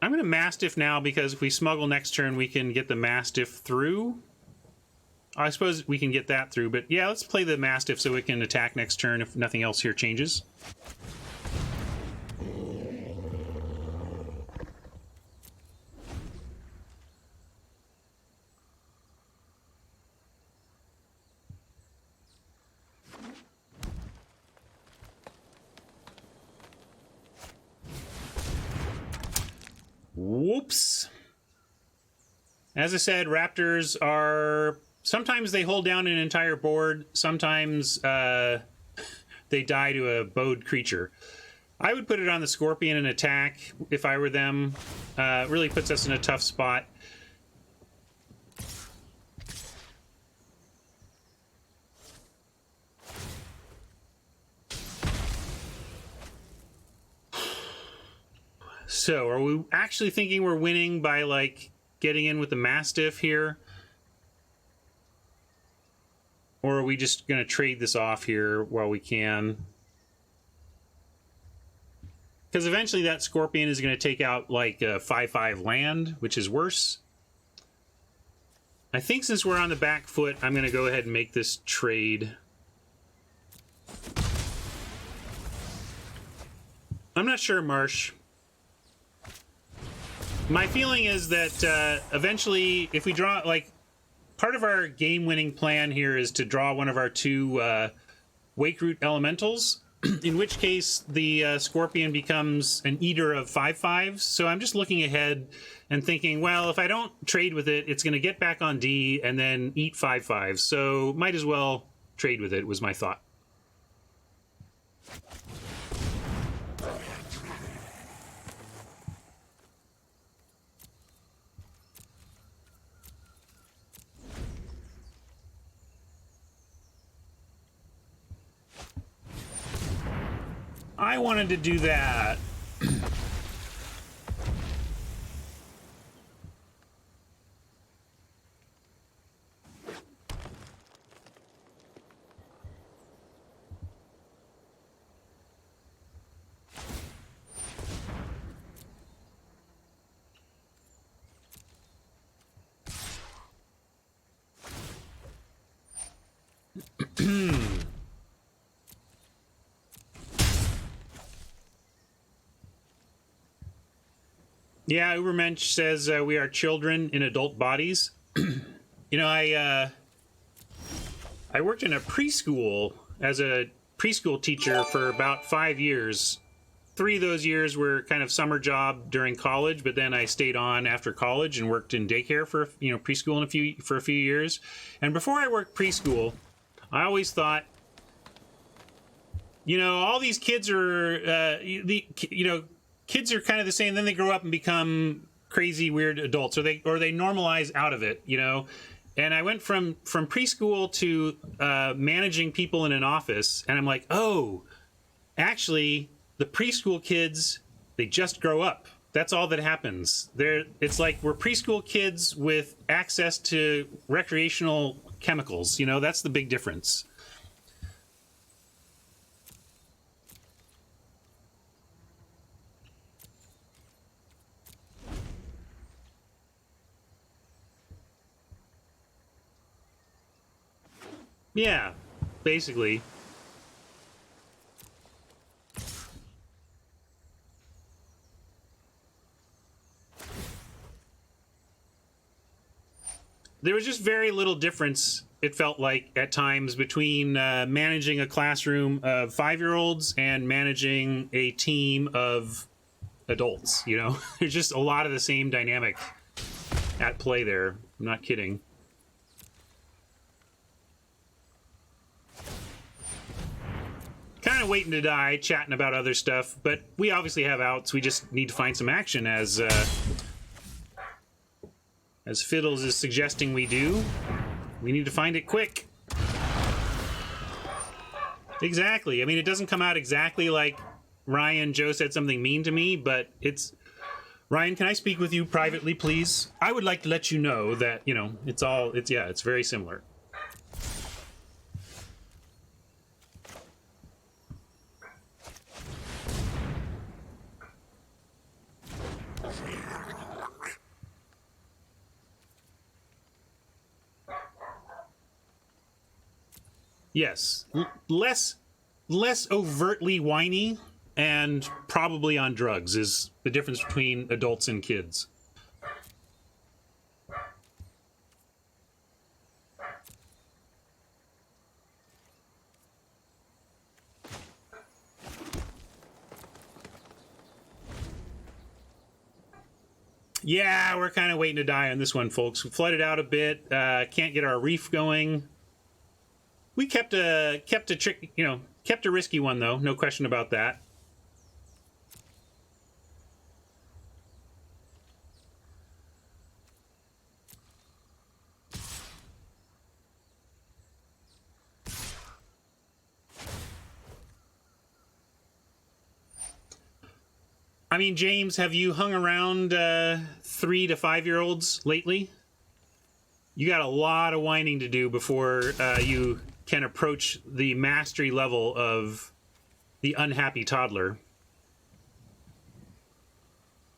I'm gonna Mastiff now because if we smuggle next turn, we can get the Mastiff through. I suppose we can get that through, but yeah, let's play the Mastiff so we can attack next turn if nothing else here changes. Whoops. As I said, Raptors are... sometimes they hold down an entire board. Sometimes they die to a bowed creature. I would put it on the Scorpion and attack if I were them. It really puts us in a tough spot. So, are we actually thinking we're winning by, like, getting in with the Mastiff here? Or are we just going to trade this off here while we can? Because eventually that Scorpion is going to take out, like, a 5/5 land, which is worse. I think since we're on the back foot, I'm going to go ahead and make this trade. I'm not sure, Marsh. My feeling is that eventually, if we draw, like, part of our game-winning plan here is to draw one of our 2 Wake Root Elementals, in which case the Scorpion becomes an eater of 5/5s. So I'm just looking ahead and thinking, well, if I don't trade with it, it's going to get back on D and then eat 5/5s. So might as well trade with it, was my thought. I wanted to do that. Yeah, Ubermensch says we are children in adult bodies. You know, I worked in a preschool as a preschool teacher for about 5 years. 3 of those years were kind of summer job during college, but then I stayed on after college and worked in daycare for, you know, preschool for a few years. And before I worked preschool, I always thought, you know, all these kids are, kids are kind of the same. Then they grow up and become crazy, weird adults, or they normalize out of it, you know. And I went from preschool to managing people in an office, and I'm like, oh, actually, the preschool kids, they just grow up. That's all that happens. It's like we're preschool kids with access to recreational chemicals. You know, that's the big difference. Yeah, basically. There was just very little difference, it felt like, at times between managing a classroom of 5-year-olds and managing a team of adults, you know? There's just a lot of the same dynamic at play there. I'm not kidding. Kind of waiting to die, chatting about other stuff, but we obviously have outs. We just need to find some action, as Fiddles is suggesting we do. We need to find it quick. Exactly. I mean, it doesn't come out exactly like Ryan, Joe said something mean to me, but it's... Ryan, can I speak with you privately, please? I would like to let you know that, you know, it's very similar. Yes, less overtly whiny and probably on drugs is the difference between adults and kids. Yeah, we're kind of waiting to die on this one, folks. We flooded out a bit, can't get our reef going. We kept a trick, you know, kept a risky one though, no question about that. I mean, James, have you hung around 3 to 5-year-olds lately? You got a lot of whining to do before you can approach the mastery level of the unhappy toddler.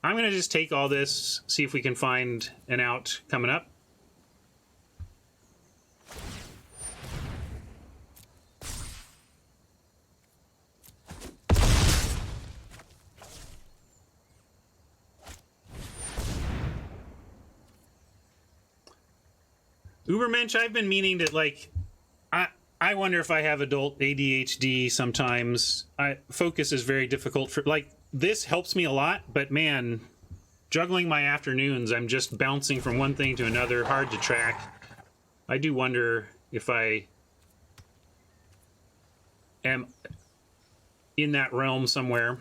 I'm going to just take all this, see if we can find an out coming up. Ubermensch, I've been meaning to, like, I wonder if I have adult ADHD sometimes. Focus is very difficult for, like, this helps me a lot, but man, juggling my afternoons, I'm just bouncing from one thing to another, hard to track. I do wonder if I am in that realm somewhere.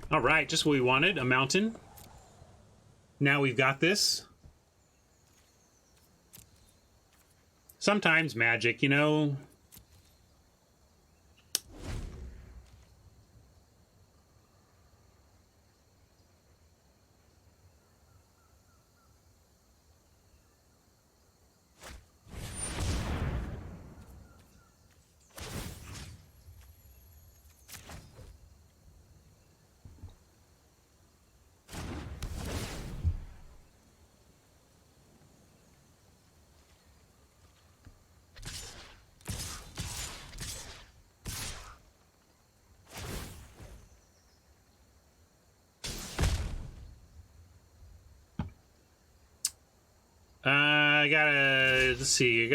All right, just what we wanted, a mountain. Now we've got this. Sometimes magic, you know. I gotta, let's see, I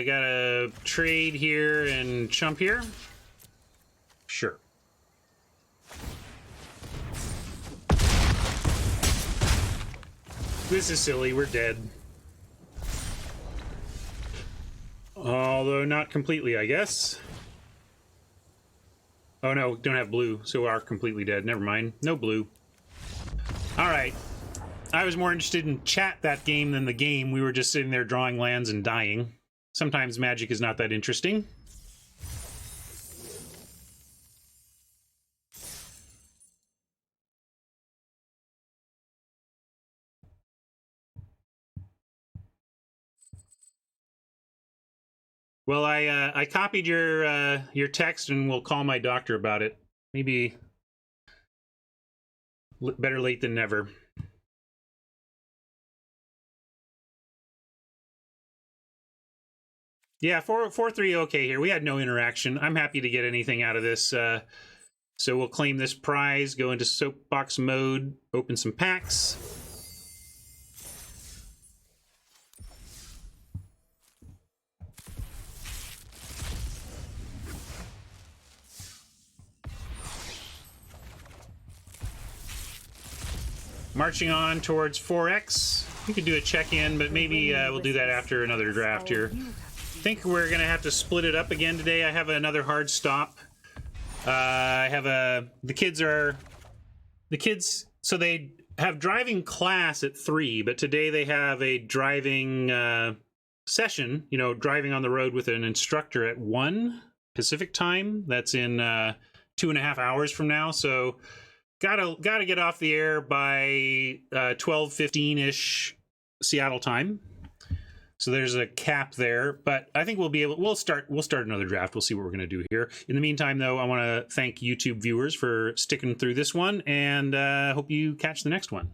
gotta trade here and chump here. Sure. This is silly, we're dead. Although not completely, I guess. Oh no, don't have blue, so we are completely dead. Never mind, no blue. All right. I was more interested in chat that game than the game. We were just sitting there drawing lands and dying. Sometimes Magic is not that interesting. Well, I copied your text, and we'll call my doctor about it. Maybe better late than never. Yeah, 4-3 okay here. We had no interaction. I'm happy to get anything out of this. So we'll claim this prize, go into soapbox mode, open some packs. Marching on towards 4X. We could do a check-in, but maybe we'll do that after another draft here. I think we're going to have to split it up again today. I have another hard stop. I have the kids, so they have driving class at 3, but today they have a driving session, you know, driving on the road with an instructor at 1 Pacific time. That's in 2.5 hours from now, so gotta get off the air by 12:15-ish Seattle time. So there's a cap there, but I think we'll start another draft. We'll see what we're going to do here. In the meantime, though, I want to thank YouTube viewers for sticking through this one, and hope you catch the next one.